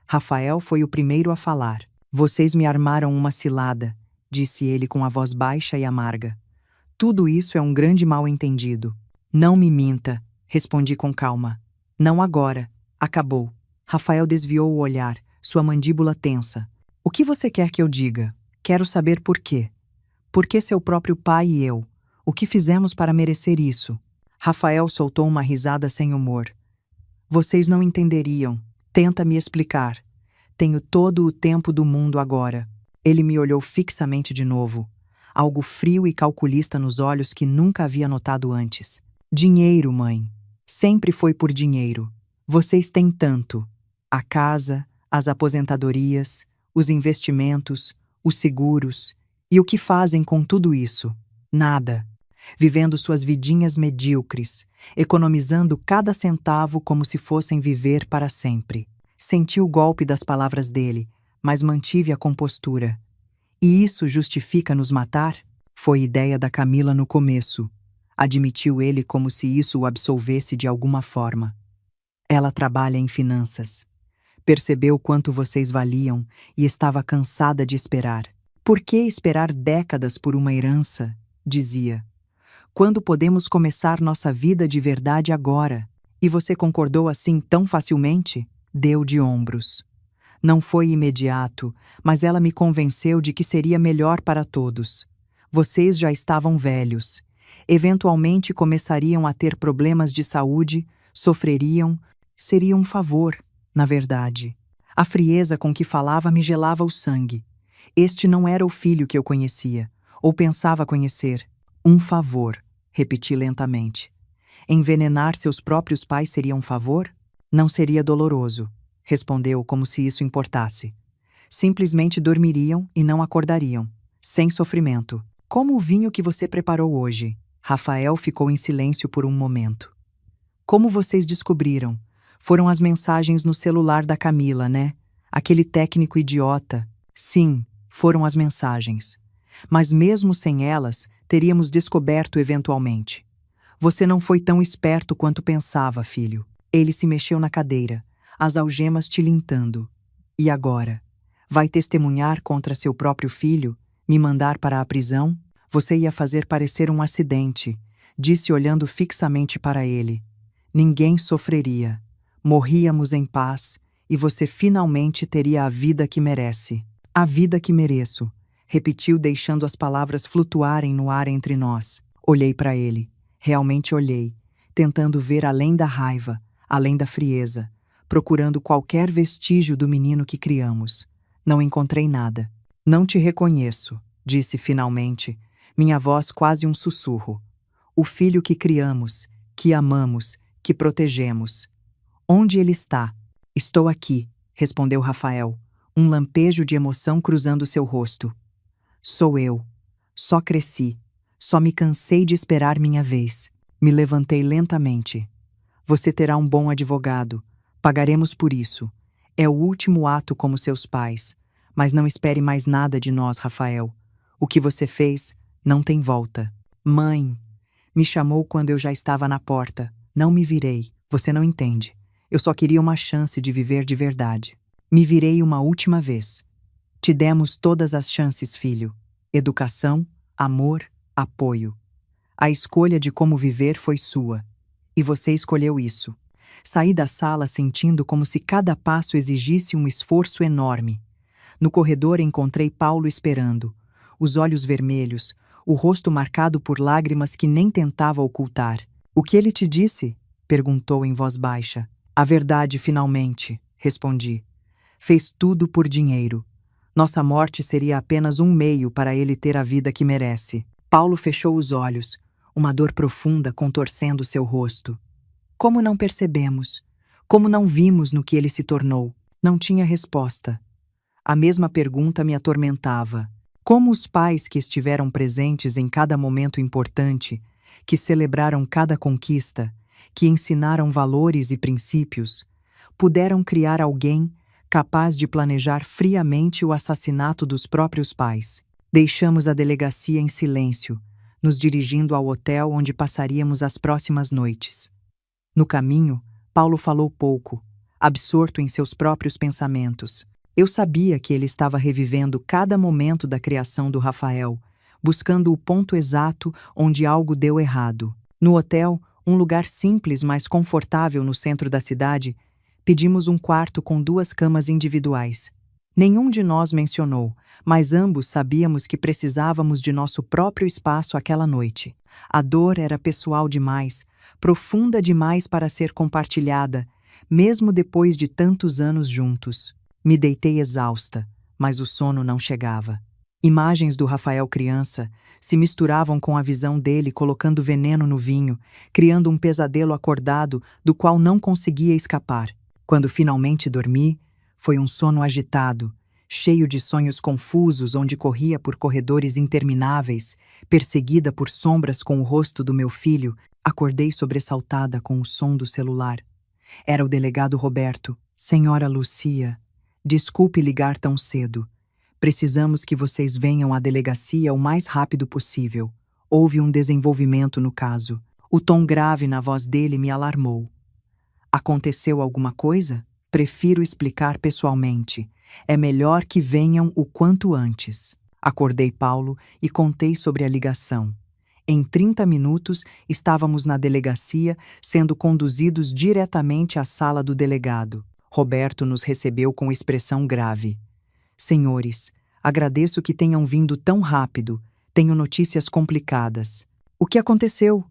Rafael foi o primeiro a falar. Vocês me armaram uma cilada, disse ele com a voz baixa e amarga. Tudo isso é um grande mal-entendido. Não me minta, respondi com calma. Não agora. Acabou. Rafael desviou o olhar, sua mandíbula tensa. O que você quer que eu diga? Quero saber por quê. Por que seu próprio pai e eu? O que fizemos para merecer isso? Rafael soltou uma risada sem humor. Vocês não entenderiam. Tenta me explicar. Tenho todo o tempo do mundo agora. Ele me olhou fixamente de novo. Algo frio e calculista nos olhos que nunca havia notado antes. Dinheiro, mãe. Sempre foi por dinheiro. Vocês têm tanto. A casa, as aposentadorias, os investimentos, os seguros. E o que fazem com tudo isso? Nada. Vivendo suas vidinhas medíocres, economizando cada centavo como se fossem viver para sempre. Senti o golpe das palavras dele, mas mantive a compostura. E isso justifica nos matar? Foi ideia da Camila no começo. Admitiu ele como se isso o absolvesse de alguma forma. Ela trabalha em finanças. Percebeu quanto vocês valiam e estava cansada de esperar. Por que esperar décadas por uma herança? Dizia. Quando podemos começar nossa vida de verdade agora? E você concordou assim tão facilmente? Deu de ombros. Não foi imediato, mas ela me convenceu de que seria melhor para todos. Vocês já estavam velhos. Eventualmente começariam a ter problemas de saúde, sofreriam. Seria um favor, na verdade. A frieza com que falava me gelava o sangue. Este não era o filho que eu conhecia, ou pensava conhecer. Um favor, repeti lentamente. Envenenar seus próprios pais seria um favor? Não seria doloroso, respondeu como se isso importasse. Simplesmente dormiriam e não acordariam, sem sofrimento. Como o vinho que você preparou hoje. Rafael ficou em silêncio por um momento. Como vocês descobriram? Foram as mensagens no celular da Camila, né? Aquele técnico idiota. Sim, foram as mensagens. Mas mesmo sem elas, teríamos descoberto eventualmente. Você não foi tão esperto quanto pensava, filho. Ele se mexeu na cadeira, as algemas tilintando. E agora? Vai testemunhar contra seu próprio filho? Me mandar para a prisão? Você ia fazer parecer um acidente, disse olhando fixamente para ele. Ninguém sofreria. Morríamos em paz e você finalmente teria a vida que merece. A vida que mereço, repetiu, deixando as palavras flutuarem no ar entre nós. Olhei para ele. Realmente olhei, tentando ver além da raiva, além da frieza, procurando qualquer vestígio do menino que criamos. Não encontrei nada. Não te reconheço, disse finalmente, minha voz quase um sussurro. O filho que criamos, que amamos, que protegemos. Onde ele está? Estou aqui, respondeu Rafael, um lampejo de emoção cruzando seu rosto. Sou eu. Só cresci. Só me cansei de esperar minha vez. Me levantei lentamente. Você terá um bom advogado. Pagaremos por isso. É o último ato como seus pais. Mas não espere mais nada de nós, Rafael. O que você fez não tem volta. Mãe! Me chamou quando eu já estava na porta. Não me virei. Você não entende. Eu só queria uma chance de viver de verdade. Me virei uma última vez. Te demos todas as chances, filho. Educação, amor, apoio. A escolha de como viver foi sua. E você escolheu isso. Saí da sala sentindo como se cada passo exigisse um esforço enorme. No corredor encontrei Paulo esperando, os olhos vermelhos, o rosto marcado por lágrimas que nem tentava ocultar. O que ele te disse? Perguntou em voz baixa. A verdade, finalmente, respondi. Fez tudo por dinheiro. Nossa morte seria apenas um meio para ele ter a vida que merece. Paulo fechou os olhos, uma dor profunda contorcendo seu rosto. Como não percebemos? Como não vimos no que ele se tornou? Não tinha resposta. A mesma pergunta me atormentava. Como os pais que estiveram presentes em cada momento importante, que celebraram cada conquista, que ensinaram valores e princípios, puderam criar alguém capaz de planejar friamente o assassinato dos próprios pais? Deixamos a delegacia em silêncio, nos dirigindo ao hotel onde passaríamos as próximas noites. No caminho, Paulo falou pouco, absorto em seus próprios pensamentos. Eu sabia que ele estava revivendo cada momento da criação do Rafael, buscando o ponto exato onde algo deu errado. No hotel, um lugar simples, mas confortável no centro da cidade, pedimos um quarto com 2 camas individuais. Nenhum de nós mencionou, mas ambos sabíamos que precisávamos de nosso próprio espaço aquela noite. A dor era pessoal demais, profunda demais para ser compartilhada, mesmo depois de tantos anos juntos. Me deitei exausta, mas o sono não chegava. Imagens do Rafael criança se misturavam com a visão dele colocando veneno no vinho, criando um pesadelo acordado do qual não conseguia escapar. Quando finalmente dormi, foi um sono agitado, cheio de sonhos confusos onde corria por corredores intermináveis, perseguida por sombras com o rosto do meu filho. Acordei sobressaltada com o som do celular. Era o delegado Roberto. Senhora Lucia, desculpe ligar tão cedo. Precisamos que vocês venham à delegacia o mais rápido possível. Houve um desenvolvimento no caso. O tom grave na voz dele me alarmou. Aconteceu alguma coisa? Prefiro explicar pessoalmente. É melhor que venham o quanto antes. Acordei Paulo e contei sobre a ligação. Em 30 minutos, estávamos na delegacia, sendo conduzidos diretamente à sala do delegado. Roberto nos recebeu com expressão grave. Senhores, agradeço que tenham vindo tão rápido. Tenho notícias complicadas. O que aconteceu?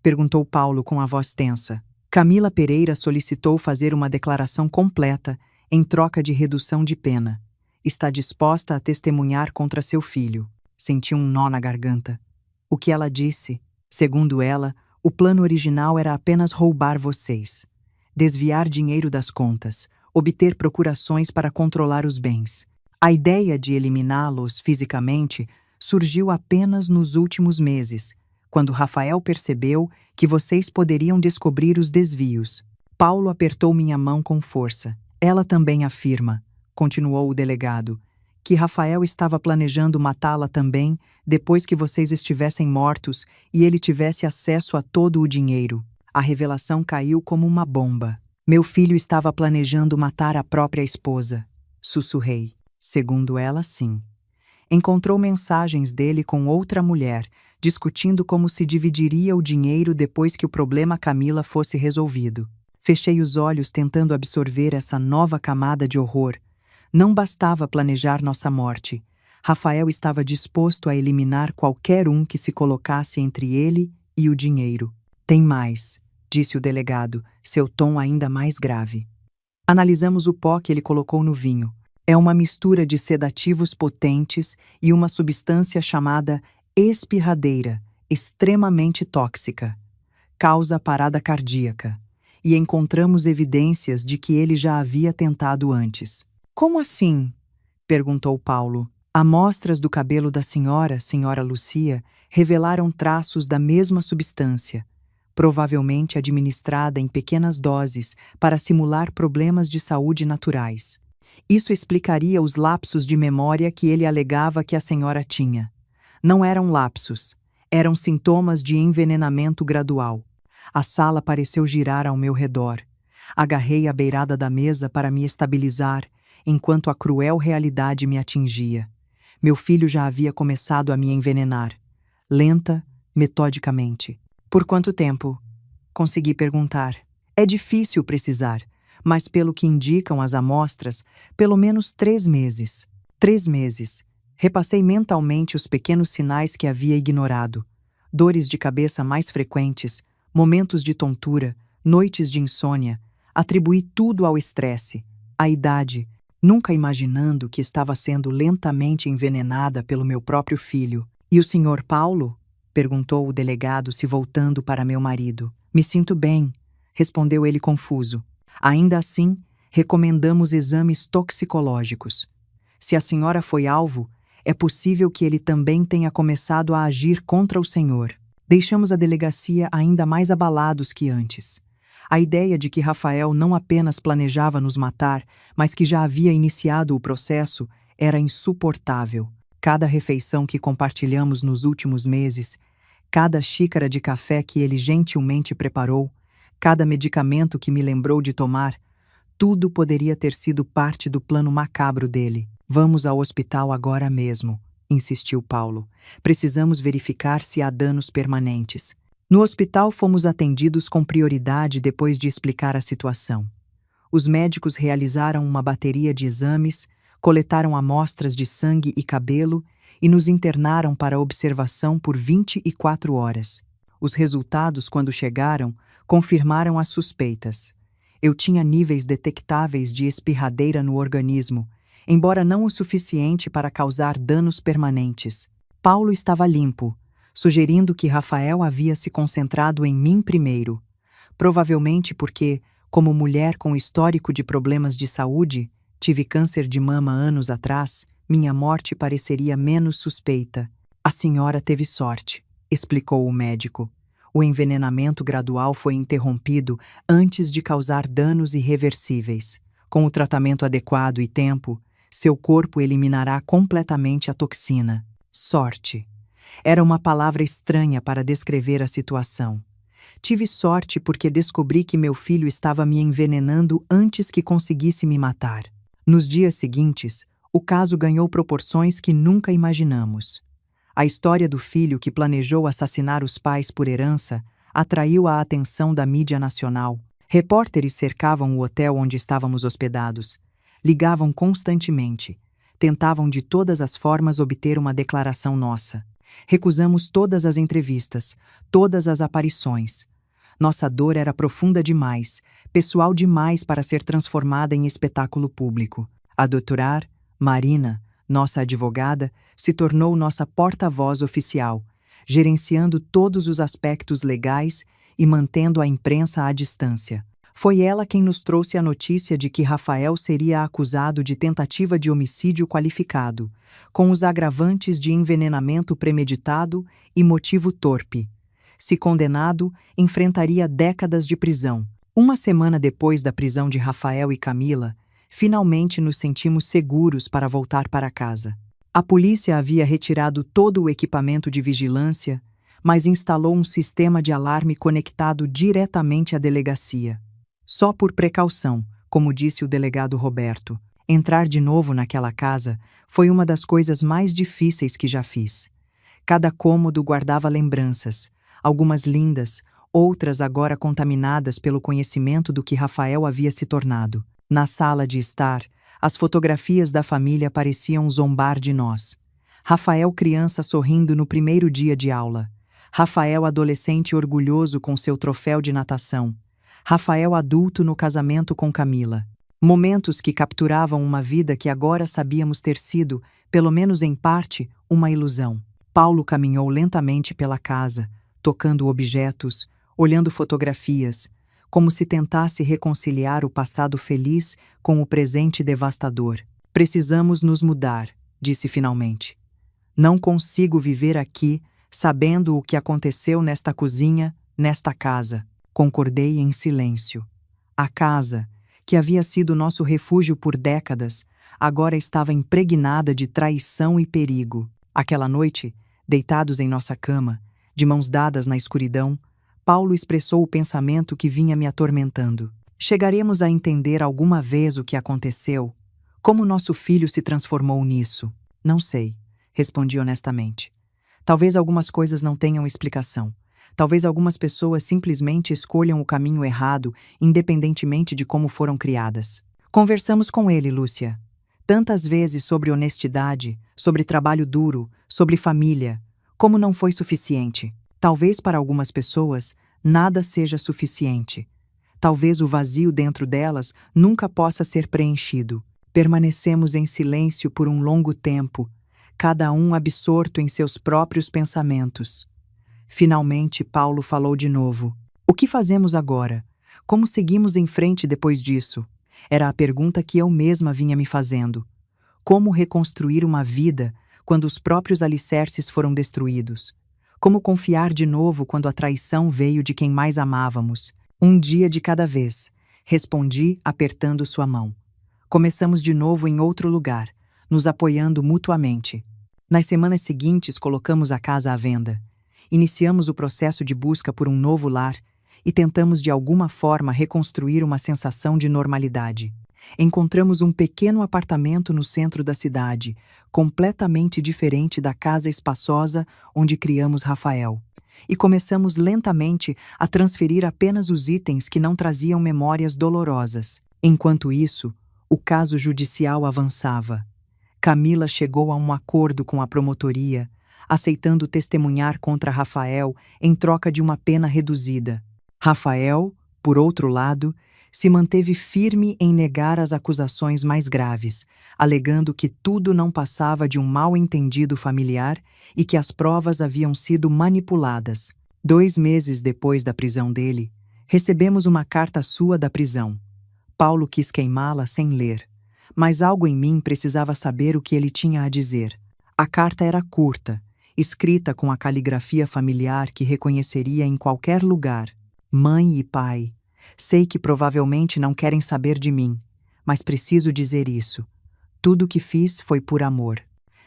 Perguntou Paulo com a voz tensa. Camila Pereira solicitou fazer uma declaração completa em troca de redução de pena. Está disposta a testemunhar contra seu filho. Senti um nó na garganta. O que ela disse? Segundo ela, o plano original era apenas roubar vocês. Desviar dinheiro das contas, obter procurações para controlar os bens. A ideia de eliminá-los fisicamente surgiu apenas nos últimos meses, quando Rafael percebeu que vocês poderiam descobrir os desvios. Paulo apertou minha mão com força. Ela também afirma, continuou o delegado, que Rafael estava planejando matá-la também depois que vocês estivessem mortos e ele tivesse acesso a todo o dinheiro. A revelação caiu como uma bomba. Meu filho estava planejando matar a própria esposa. Sussurrei. Segundo ela, sim. Encontrou mensagens dele com outra mulher, discutindo como se dividiria o dinheiro depois que o problema Camila fosse resolvido. Fechei os olhos tentando absorver essa nova camada de horror. Não bastava planejar nossa morte. Rafael estava disposto a eliminar qualquer um que se colocasse entre ele e o dinheiro. Tem mais, disse o delegado, seu tom ainda mais grave. Analisamos o pó que ele colocou no vinho. É uma mistura de sedativos potentes e uma substância chamada espirradeira, extremamente tóxica. Causa parada cardíaca. E encontramos evidências de que ele já havia tentado antes. Como assim? Perguntou Paulo. Amostras do cabelo da senhora Lucia, revelaram traços da mesma substância, provavelmente administrada em pequenas doses para simular problemas de saúde naturais. Isso explicaria os lapsos de memória que ele alegava que a senhora tinha. Não eram lapsos, eram sintomas de envenenamento gradual. A sala pareceu girar ao meu redor. Agarrei a beirada da mesa para me estabilizar, enquanto a cruel realidade me atingia. Meu filho já havia começado a me envenenar. Lenta, metodicamente. Por quanto tempo? Consegui perguntar. É difícil precisar, mas pelo que indicam as amostras, pelo menos 3 meses. 3 meses. Repassei mentalmente os pequenos sinais que havia ignorado. Dores de cabeça mais frequentes, momentos de tontura, noites de insônia. Atribuí tudo ao estresse, à idade, nunca imaginando que estava sendo lentamente envenenada pelo meu próprio filho. E o senhor Paulo? Perguntou o delegado, se voltando para meu marido. Me sinto bem, respondeu ele confuso. Ainda assim, recomendamos exames toxicológicos. Se a senhora foi alvo, é possível que ele também tenha começado a agir contra o senhor. Deixamos a delegacia ainda mais abalados que antes. A ideia de que Rafael não apenas planejava nos matar, mas que já havia iniciado o processo, era insuportável. Cada refeição que compartilhamos nos últimos meses, cada xícara de café que ele gentilmente preparou, cada medicamento que me lembrou de tomar, tudo poderia ter sido parte do plano macabro dele. Vamos ao hospital agora mesmo, insistiu Paulo. Precisamos verificar se há danos permanentes. No hospital fomos atendidos com prioridade depois de explicar a situação. Os médicos realizaram uma bateria de exames, coletaram amostras de sangue e cabelo e nos internaram para observação por 24 horas. Os resultados, quando chegaram, confirmaram as suspeitas. Eu tinha níveis detectáveis de espirradeira no organismo, embora não o suficiente para causar danos permanentes. Paulo estava limpo, sugerindo que Rafael havia se concentrado em mim primeiro, provavelmente porque, como mulher com histórico de problemas de saúde, tive câncer de mama anos atrás, minha morte pareceria menos suspeita. A senhora teve sorte, explicou o médico. O envenenamento gradual foi interrompido antes de causar danos irreversíveis. Com o tratamento adequado e tempo, seu corpo eliminará completamente a toxina. Sorte. Era uma palavra estranha para descrever a situação. Tive sorte porque descobri que meu filho estava me envenenando antes que conseguisse me matar. Nos dias seguintes, o caso ganhou proporções que nunca imaginamos. A história do filho que planejou assassinar os pais por herança atraiu a atenção da mídia nacional. Repórteres cercavam o hotel onde estávamos hospedados. Ligavam constantemente. Tentavam de todas as formas obter uma declaração nossa. Recusamos todas as entrevistas, todas as aparições. Nossa dor era profunda demais, pessoal demais para ser transformada em espetáculo público. A doutora Marina, nossa advogada, se tornou nossa porta-voz oficial, gerenciando todos os aspectos legais e mantendo a imprensa à distância. Foi ela quem nos trouxe a notícia de que Rafael seria acusado de tentativa de homicídio qualificado, com os agravantes de envenenamento premeditado e motivo torpe. Se condenado, enfrentaria décadas de prisão. Uma semana depois da prisão de Rafael e Camila, finalmente nos sentimos seguros para voltar para casa. A polícia havia retirado todo o equipamento de vigilância, mas instalou um sistema de alarme conectado diretamente à delegacia. Só por precaução, como disse o delegado Roberto, entrar de novo naquela casa foi uma das coisas mais difíceis que já fiz. Cada cômodo guardava lembranças, algumas lindas, outras agora contaminadas pelo conhecimento do que Rafael havia se tornado. Na sala de estar, as fotografias da família pareciam zombar de nós. Rafael criança sorrindo no primeiro dia de aula. Rafael adolescente orgulhoso com seu troféu de natação. Rafael adulto no casamento com Camila. Momentos que capturavam uma vida que agora sabíamos ter sido, pelo menos em parte, uma ilusão. Paulo caminhou lentamente pela casa, tocando objetos, olhando fotografias, como se tentasse reconciliar o passado feliz com o presente devastador. Precisamos nos mudar, disse finalmente. Não consigo viver aqui sabendo o que aconteceu nesta cozinha, nesta casa. Concordei em silêncio. A casa, que havia sido nosso refúgio por décadas, agora estava impregnada de traição e perigo. Aquela noite, deitados em nossa cama, de mãos dadas na escuridão, Paulo expressou o pensamento que vinha me atormentando. Chegaremos a entender alguma vez o que aconteceu? Como nosso filho se transformou nisso? Não sei, respondi honestamente. Talvez algumas coisas não tenham explicação. Talvez algumas pessoas simplesmente escolham o caminho errado, independentemente de como foram criadas. Conversamos com ele, Lúcia. Tantas vezes sobre honestidade, sobre trabalho duro, sobre família. Como não foi suficiente? Talvez para algumas pessoas, nada seja suficiente. Talvez o vazio dentro delas nunca possa ser preenchido. Permanecemos em silêncio por um longo tempo, cada um absorto em seus próprios pensamentos. Finalmente, Paulo falou de novo. O que fazemos agora? Como seguimos em frente depois disso? Era a pergunta que eu mesma vinha me fazendo. Como reconstruir uma vida quando os próprios alicerces foram destruídos? Como confiar de novo quando a traição veio de quem mais amávamos? Um dia de cada vez, respondi apertando sua mão. Começamos de novo em outro lugar, nos apoiando mutuamente. Nas semanas seguintes, colocamos a casa à venda. Iniciamos o processo de busca por um novo lar e tentamos de alguma forma reconstruir uma sensação de normalidade. Encontramos um pequeno apartamento no centro da cidade, completamente diferente da casa espaçosa onde criamos Rafael. E começamos lentamente a transferir apenas os itens que não traziam memórias dolorosas. Enquanto isso, o caso judicial avançava. Camila chegou a um acordo com a promotoria, aceitando testemunhar contra Rafael em troca de uma pena reduzida. Rafael, por outro lado, se manteve firme em negar as acusações mais graves, alegando que tudo não passava de um mal-entendido familiar e que as provas haviam sido manipuladas. 2 meses depois da prisão dele, recebemos uma carta sua da prisão. Paulo quis queimá-la sem ler, mas algo em mim precisava saber o que ele tinha a dizer. A carta era curta, escrita com a caligrafia familiar que reconheceria em qualquer lugar. Mãe e pai, sei que provavelmente não querem saber de mim, mas preciso dizer isso. Tudo o que fiz foi por amor.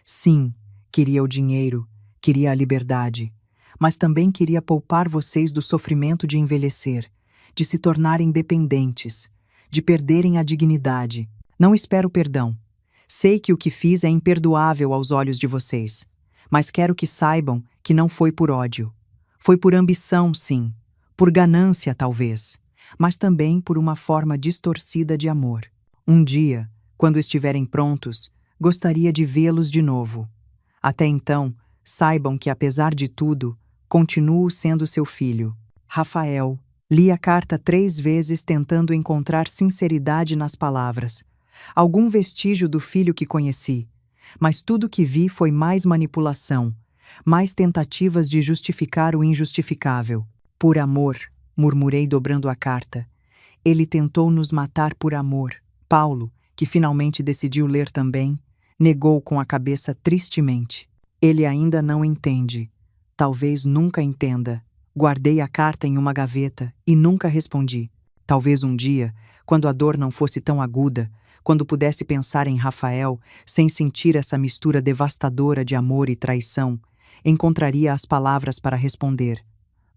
Sim, queria o dinheiro, queria a liberdade, mas também queria poupar vocês do sofrimento de envelhecer, de se tornarem dependentes, de perderem a dignidade. Não espero perdão. Sei que o que fiz é imperdoável aos olhos de vocês, mas quero que saibam que não foi por ódio. Foi por ambição, sim, por ganância, talvez, mas também por uma forma distorcida de amor. Um dia, quando estiverem prontos, gostaria de vê-los de novo. Até então, saibam que, apesar de tudo, continuo sendo seu filho. Rafael. Li a carta 3 vezes tentando encontrar sinceridade nas palavras, algum vestígio do filho que conheci, mas tudo que vi foi mais manipulação, mais tentativas de justificar o injustificável. Por amor, murmurei dobrando a carta. Ele tentou nos matar por amor. Paulo, que finalmente decidiu ler também, negou com a cabeça tristemente. Ele ainda não entende. Talvez nunca entenda. Guardei a carta em uma gaveta e nunca respondi. Talvez um dia, quando a dor não fosse tão aguda, quando pudesse pensar em Rafael sem sentir essa mistura devastadora de amor e traição, encontraria as palavras para responder.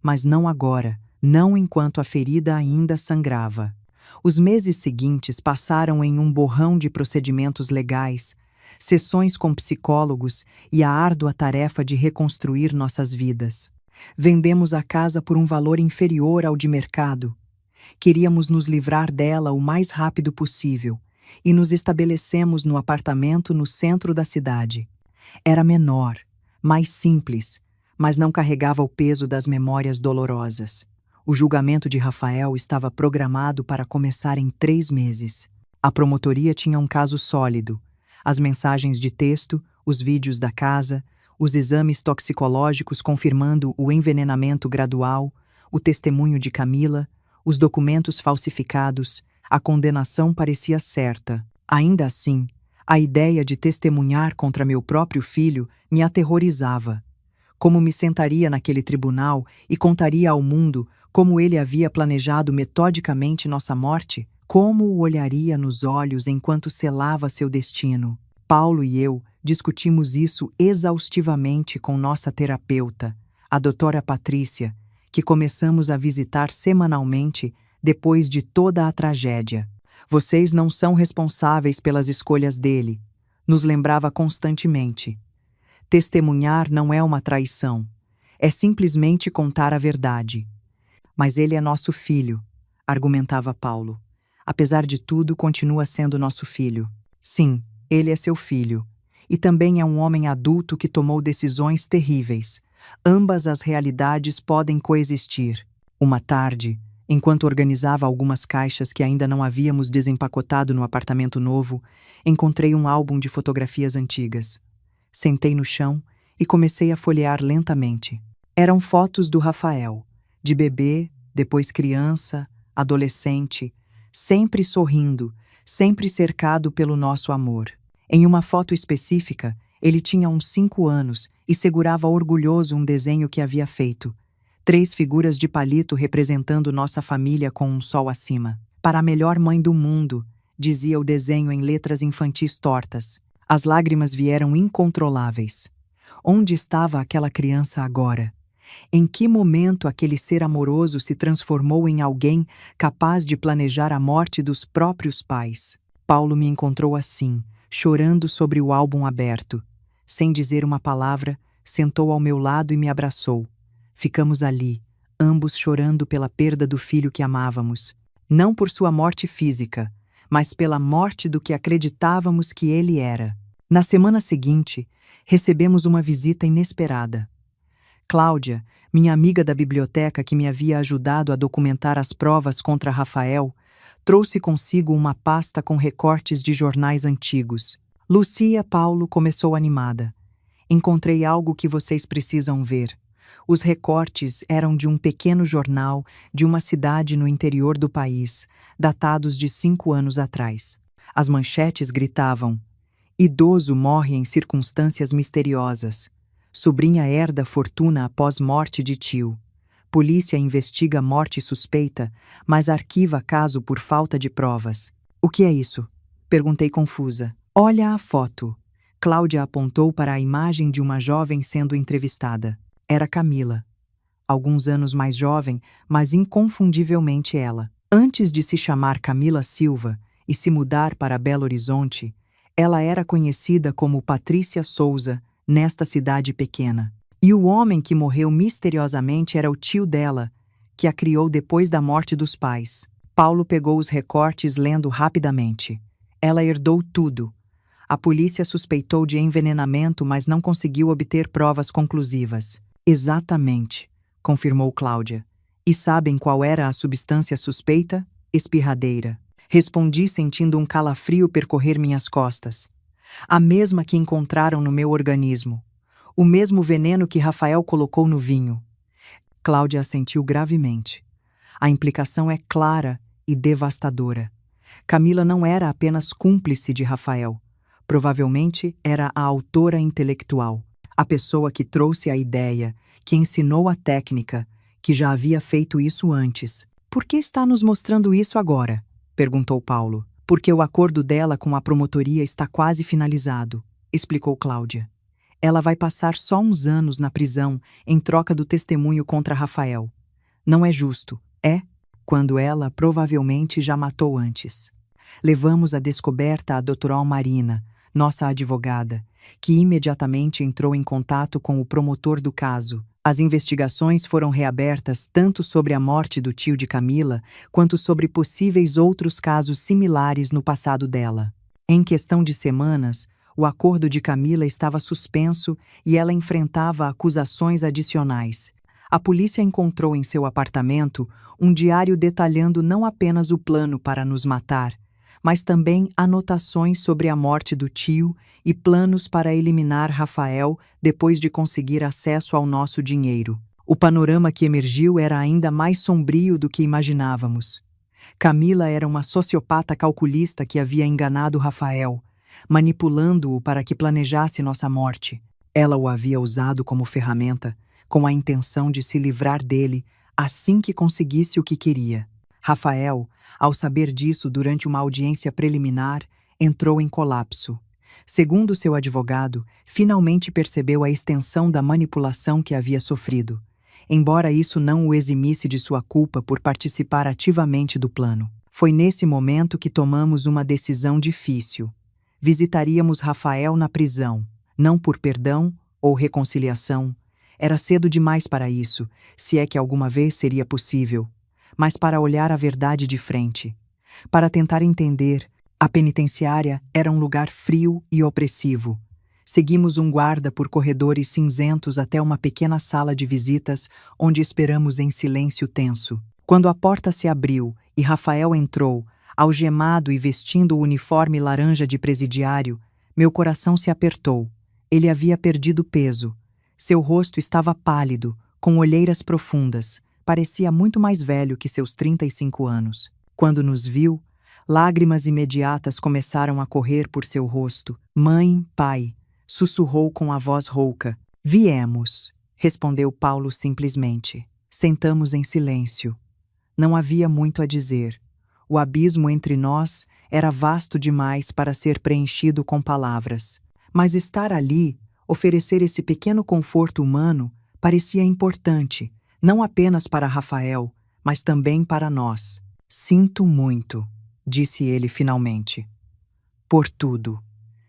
Mas não agora, não enquanto a ferida ainda sangrava. Os meses seguintes passaram em um borrão de procedimentos legais, sessões com psicólogos e a árdua tarefa de reconstruir nossas vidas. Vendemos a casa por um valor inferior ao de mercado. Queríamos nos livrar dela o mais rápido possível e nos estabelecemos no apartamento no centro da cidade. Era menor, mais simples, mas não carregava o peso das memórias dolorosas. O julgamento de Rafael estava programado para começar em 3 meses. A promotoria tinha um caso sólido. As mensagens de texto, os vídeos da casa, os exames toxicológicos confirmando o envenenamento gradual, o testemunho de Camila, os documentos falsificados, a condenação parecia certa. Ainda assim, a ideia de testemunhar contra meu próprio filho me aterrorizava. Como me sentaria naquele tribunal e contaria ao mundo como ele havia planejado metodicamente nossa morte? Como o olharia nos olhos enquanto selava seu destino? Paulo e eu discutimos isso exaustivamente com nossa terapeuta, a doutora Patrícia, que começamos a visitar semanalmente depois de toda a tragédia. Vocês não são responsáveis pelas escolhas dele, nos lembrava constantemente. Testemunhar não é uma traição, é simplesmente contar a verdade. Mas ele é nosso filho, argumentava Paulo. Apesar de tudo, continua sendo nosso filho. Sim, ele é seu filho. E também é um homem adulto que tomou decisões terríveis. Ambas as realidades podem coexistir. Uma tarde, enquanto organizava algumas caixas que ainda não havíamos desempacotado no apartamento novo, encontrei um álbum de fotografias antigas. Sentei no chão e comecei a folhear lentamente. Eram fotos do Rafael, de bebê, depois criança, adolescente, sempre sorrindo, sempre cercado pelo nosso amor. Em uma foto específica, ele tinha uns 5 anos e segurava orgulhoso um desenho que havia feito. 3 figuras de palito representando nossa família com um sol acima. Para a melhor mãe do mundo, dizia o desenho em letras infantis tortas. As lágrimas vieram incontroláveis. Onde estava aquela criança agora? Em que momento aquele ser amoroso se transformou em alguém capaz de planejar a morte dos próprios pais? Paulo me encontrou assim, chorando sobre o álbum aberto. Sem dizer uma palavra, sentou ao meu lado e me abraçou. Ficamos ali, ambos chorando pela perda do filho que amávamos. Não por sua morte física, mas pela morte do que acreditávamos que ele era. Na semana seguinte, recebemos uma visita inesperada. Cláudia, minha amiga da biblioteca que me havia ajudado a documentar as provas contra Rafael, trouxe consigo uma pasta com recortes de jornais antigos. Lucia Paulo começou animada. Encontrei algo que vocês precisam ver. Os recortes eram de um pequeno jornal de uma cidade no interior do país, datados de 5 anos atrás. As manchetes gritavam: idoso morre em circunstâncias misteriosas. Sobrinha herda fortuna após morte de tio. Polícia investiga morte suspeita, mas arquiva caso por falta de provas. O que é isso? Perguntei confusa. Olha a foto. Cláudia apontou para a imagem de uma jovem sendo entrevistada. Era Camila. Alguns anos mais jovem, mas inconfundivelmente ela. Antes de se chamar Camila Silva e se mudar para Belo Horizonte, ela era conhecida como Patrícia Souza, nesta cidade pequena. E o homem que morreu misteriosamente era o tio dela, que a criou depois da morte dos pais. Paulo pegou os recortes lendo rapidamente. Ela herdou tudo. A polícia suspeitou de envenenamento, mas não conseguiu obter provas conclusivas. Exatamente, confirmou Cláudia. E sabem qual era a substância suspeita? Espirradeira. Respondi sentindo um calafrio percorrer minhas costas. A mesma que encontraram no meu organismo. O mesmo veneno que Rafael colocou no vinho. Cláudia assentiu gravemente. A implicação é clara e devastadora. Camila não era apenas cúmplice de Rafael. Provavelmente era a autora intelectual. A pessoa que trouxe a ideia, que ensinou a técnica, que já havia feito isso antes. Por que está nos mostrando isso agora? Perguntou Paulo. Porque o acordo dela com a promotoria está quase finalizado, explicou Cláudia. Ela vai passar só uns anos na prisão em troca do testemunho contra Rafael. Não é justo, é? Quando ela provavelmente já matou antes. Levamos a descoberta à doutora Almarina, nossa advogada, que imediatamente entrou em contato com o promotor do caso. As investigações foram reabertas tanto sobre a morte do tio de Camila, quanto sobre possíveis outros casos similares no passado dela. Em questão de semanas, O acordo de Camila estava suspenso e ela enfrentava acusações adicionais. A polícia encontrou em seu apartamento um diário detalhando não apenas o plano para nos matar, mas também anotações sobre a morte do tio e planos para eliminar Rafael depois de conseguir acesso ao nosso dinheiro. O panorama que emergiu era ainda mais sombrio do que imaginávamos. Camila era uma sociopata calculista que havia enganado Rafael, manipulando-o para que planejasse nossa morte. Ela o havia usado como ferramenta, com a intenção de se livrar dele assim que conseguisse o que queria. Rafael, ao saber disso durante uma audiência preliminar, entrou em colapso. Segundo seu advogado, finalmente percebeu a extensão da manipulação que havia sofrido, embora isso não o eximisse de sua culpa por participar ativamente do plano. Foi nesse momento que tomamos uma decisão difícil. Visitaríamos Rafael na prisão, não por perdão ou reconciliação. Era cedo demais para isso, se é que alguma vez seria possível, mas para olhar a verdade de frente. Para tentar entender, a penitenciária era um lugar frio e opressivo. Seguimos um guarda por corredores cinzentos até uma pequena sala de visitas, onde esperamos em silêncio tenso. Quando a porta se abriu e Rafael entrou, algemado e vestindo o uniforme laranja de presidiário, meu coração se apertou. Ele havia perdido peso. Seu rosto estava pálido, com olheiras profundas. Parecia muito mais velho que seus 35 anos. Quando nos viu, lágrimas imediatas começaram a correr por seu rosto. "Mãe, pai", sussurrou com a voz rouca. "Viemos", respondeu Paulo simplesmente. Sentamos em silêncio. Não havia muito a dizer. O abismo entre nós era vasto demais para ser preenchido com palavras. Mas estar ali, oferecer esse pequeno conforto humano, parecia importante, não apenas para Rafael, mas também para nós. "Sinto muito", disse ele finalmente. "Por tudo.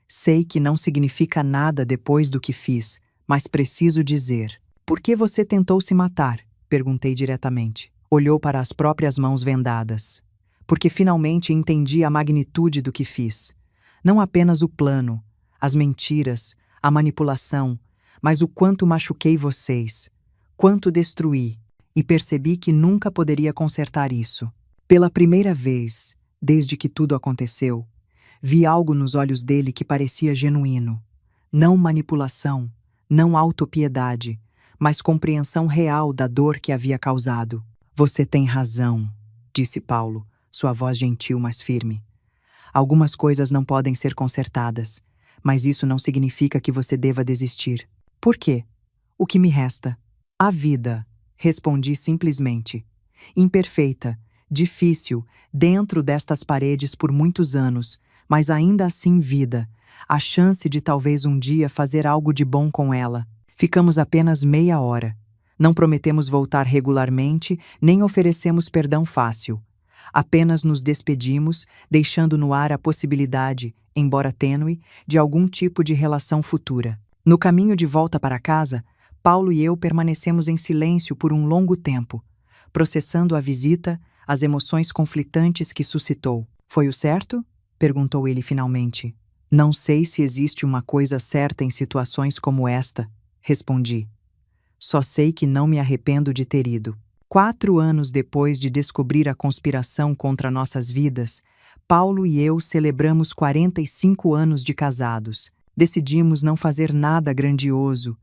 Sei que não significa nada depois do que fiz, mas preciso dizer. Por que você tentou se matar?" Perguntei diretamente. Olhou para as próprias mãos vendadas. "Porque finalmente entendi a magnitude do que fiz. Não apenas o plano, as mentiras, a manipulação, mas o quanto machuquei vocês, quanto destruí, e percebi que nunca poderia consertar isso. Pela primeira vez, desde que tudo aconteceu, vi algo nos olhos dele que parecia genuíno. Não manipulação, não autopiedade, mas compreensão real da dor que havia causado. "Você tem razão", disse Paulo, sua voz gentil, mas firme. "Algumas coisas não podem ser consertadas, mas isso não significa que você deva desistir." "Por quê? O que me resta?" "A vida", respondi simplesmente. "Imperfeita, difícil, dentro destas paredes por muitos anos, mas ainda assim vida. A chance de talvez um dia fazer algo de bom com ela." Ficamos apenas meia hora. Não prometemos voltar regularmente, nem oferecemos perdão fácil. Apenas nos despedimos, deixando no ar a possibilidade, embora tênue, de algum tipo de relação futura. No caminho de volta para casa, Paulo e eu permanecemos em silêncio por um longo tempo, processando a visita, as emoções conflitantes que suscitou. "Foi o certo?" perguntou ele finalmente. "Não sei se existe uma coisa certa em situações como esta", respondi. "Só sei que não me arrependo de ter ido." 4 anos depois de descobrir a conspiração contra nossas vidas, Paulo e eu celebramos 45 anos de casados. Decidimos não fazer nada grandioso,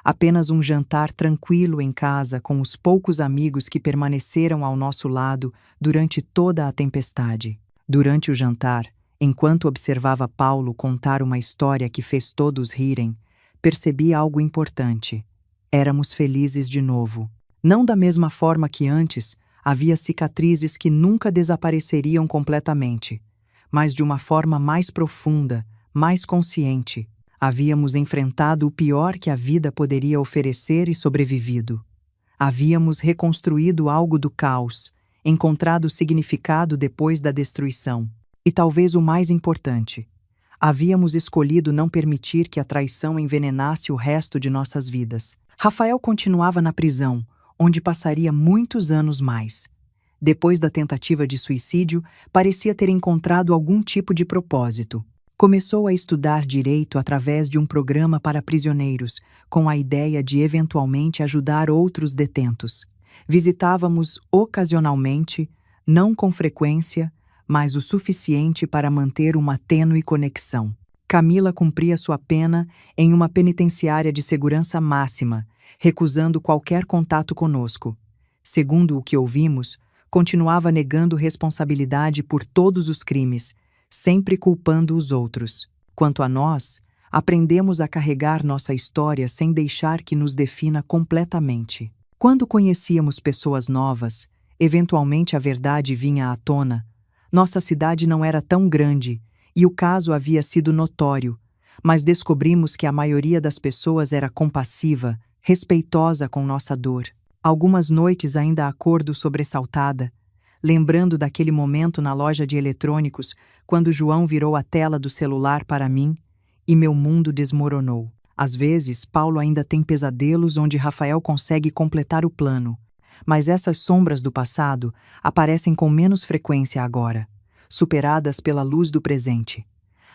apenas um jantar tranquilo em casa com os poucos amigos que permaneceram ao nosso lado durante toda a tempestade. Durante o jantar, enquanto observava Paulo contar uma história que fez todos rirem, percebi algo importante. Éramos felizes de novo. Não da mesma forma que antes, havia cicatrizes que nunca desapareceriam completamente, mas de uma forma mais profunda, mais consciente. Havíamos enfrentado o pior que a vida poderia oferecer e sobrevivido. Havíamos reconstruído algo do caos, encontrado significado depois da destruição. E talvez o mais importante, havíamos escolhido não permitir que a traição envenenasse o resto de nossas vidas. Rafael continuava na prisão, onde passaria muitos anos mais. Depois da tentativa de suicídio, parecia ter encontrado algum tipo de propósito. Começou a estudar direito através de um programa para prisioneiros, com a ideia de eventualmente ajudar outros detentos. Visitávamos ocasionalmente, não com frequência, mas o suficiente para manter uma tênue conexão. Camila cumpria sua pena em uma penitenciária de segurança máxima, recusando qualquer contato conosco. Segundo o que ouvimos, continuava negando responsabilidade por todos os crimes, sempre culpando os outros. Quanto a nós, aprendemos a carregar nossa história sem deixar que nos defina completamente. Quando conhecíamos pessoas novas, eventualmente a verdade vinha à tona. Nossa cidade não era tão grande e o caso havia sido notório, mas descobrimos que a maioria das pessoas era compassiva, respeitosa com nossa dor. Algumas noites ainda acordo sobressaltada, lembrando daquele momento na loja de eletrônicos, quando João virou a tela do celular para mim e meu mundo desmoronou. Às vezes, Paulo ainda tem pesadelos onde Rafael consegue completar o plano, mas essas sombras do passado aparecem com menos frequência agora, superadas pela luz do presente.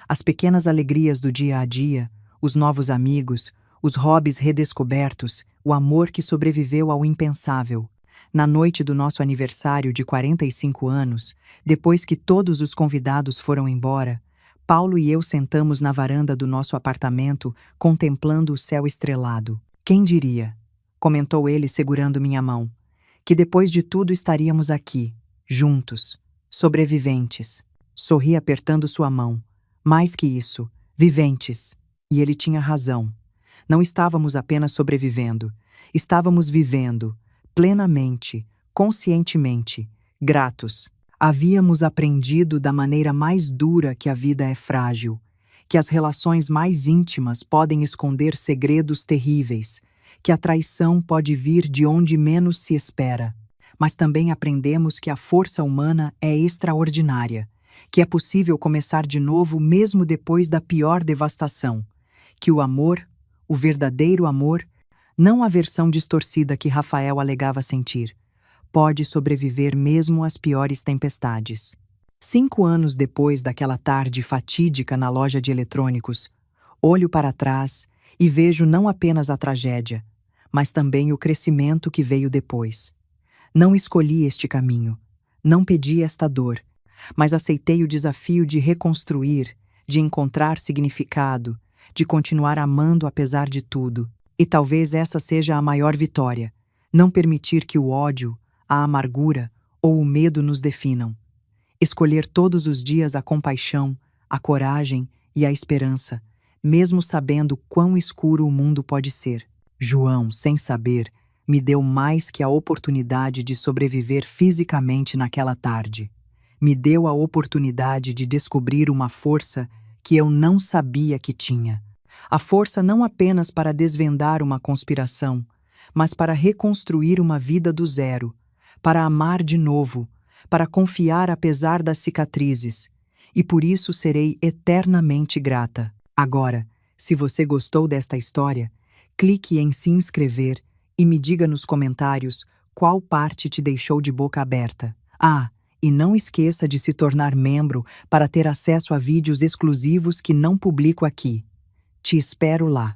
As pequenas alegrias do dia a dia, os novos amigos, os hobbies redescobertos, o amor que sobreviveu ao impensável. Na noite do nosso aniversário de 45 anos, depois que todos os convidados foram embora, Paulo e eu sentamos na varanda do nosso apartamento, contemplando o céu estrelado. Quem diria, comentou ele segurando minha mão, que depois de tudo estaríamos aqui, juntos, sobreviventes. Sorri apertando sua mão. Mais que isso, viventes. E ele tinha razão. Não estávamos apenas sobrevivendo, estávamos vivendo, plenamente, conscientemente, gratos. Havíamos aprendido da maneira mais dura que a vida é frágil, que as relações mais íntimas podem esconder segredos terríveis, que a traição pode vir de onde menos se espera. Mas também aprendemos que a força humana é extraordinária, que é possível começar de novo mesmo depois da pior devastação, que o amor, o verdadeiro amor, não a versão distorcida que Rafael alegava sentir, pode sobreviver mesmo às piores tempestades. 5 anos depois daquela tarde fatídica na loja de eletrônicos, olho para trás e vejo não apenas a tragédia, mas também o crescimento que veio depois. Não escolhi este caminho, não pedi esta dor, mas aceitei o desafio de reconstruir, de encontrar significado, de continuar amando apesar de tudo. E talvez essa seja a maior vitória, não permitir que o ódio, a amargura ou o medo nos definam. Escolher todos os dias a compaixão, a coragem e a esperança, mesmo sabendo quão escuro o mundo pode ser. João, sem saber, me deu mais que a oportunidade de sobreviver fisicamente naquela tarde. Me deu a oportunidade de descobrir uma força que eu não sabia que tinha. A força não apenas para desvendar uma conspiração, mas para reconstruir uma vida do zero, para amar de novo, para confiar apesar das cicatrizes. E por isso serei eternamente grata. Agora, se você gostou desta história, clique em se inscrever e me diga nos comentários qual parte te deixou de boca aberta. Ah, e não esqueça de se tornar membro para ter acesso a vídeos exclusivos que não publico aqui. Te espero lá.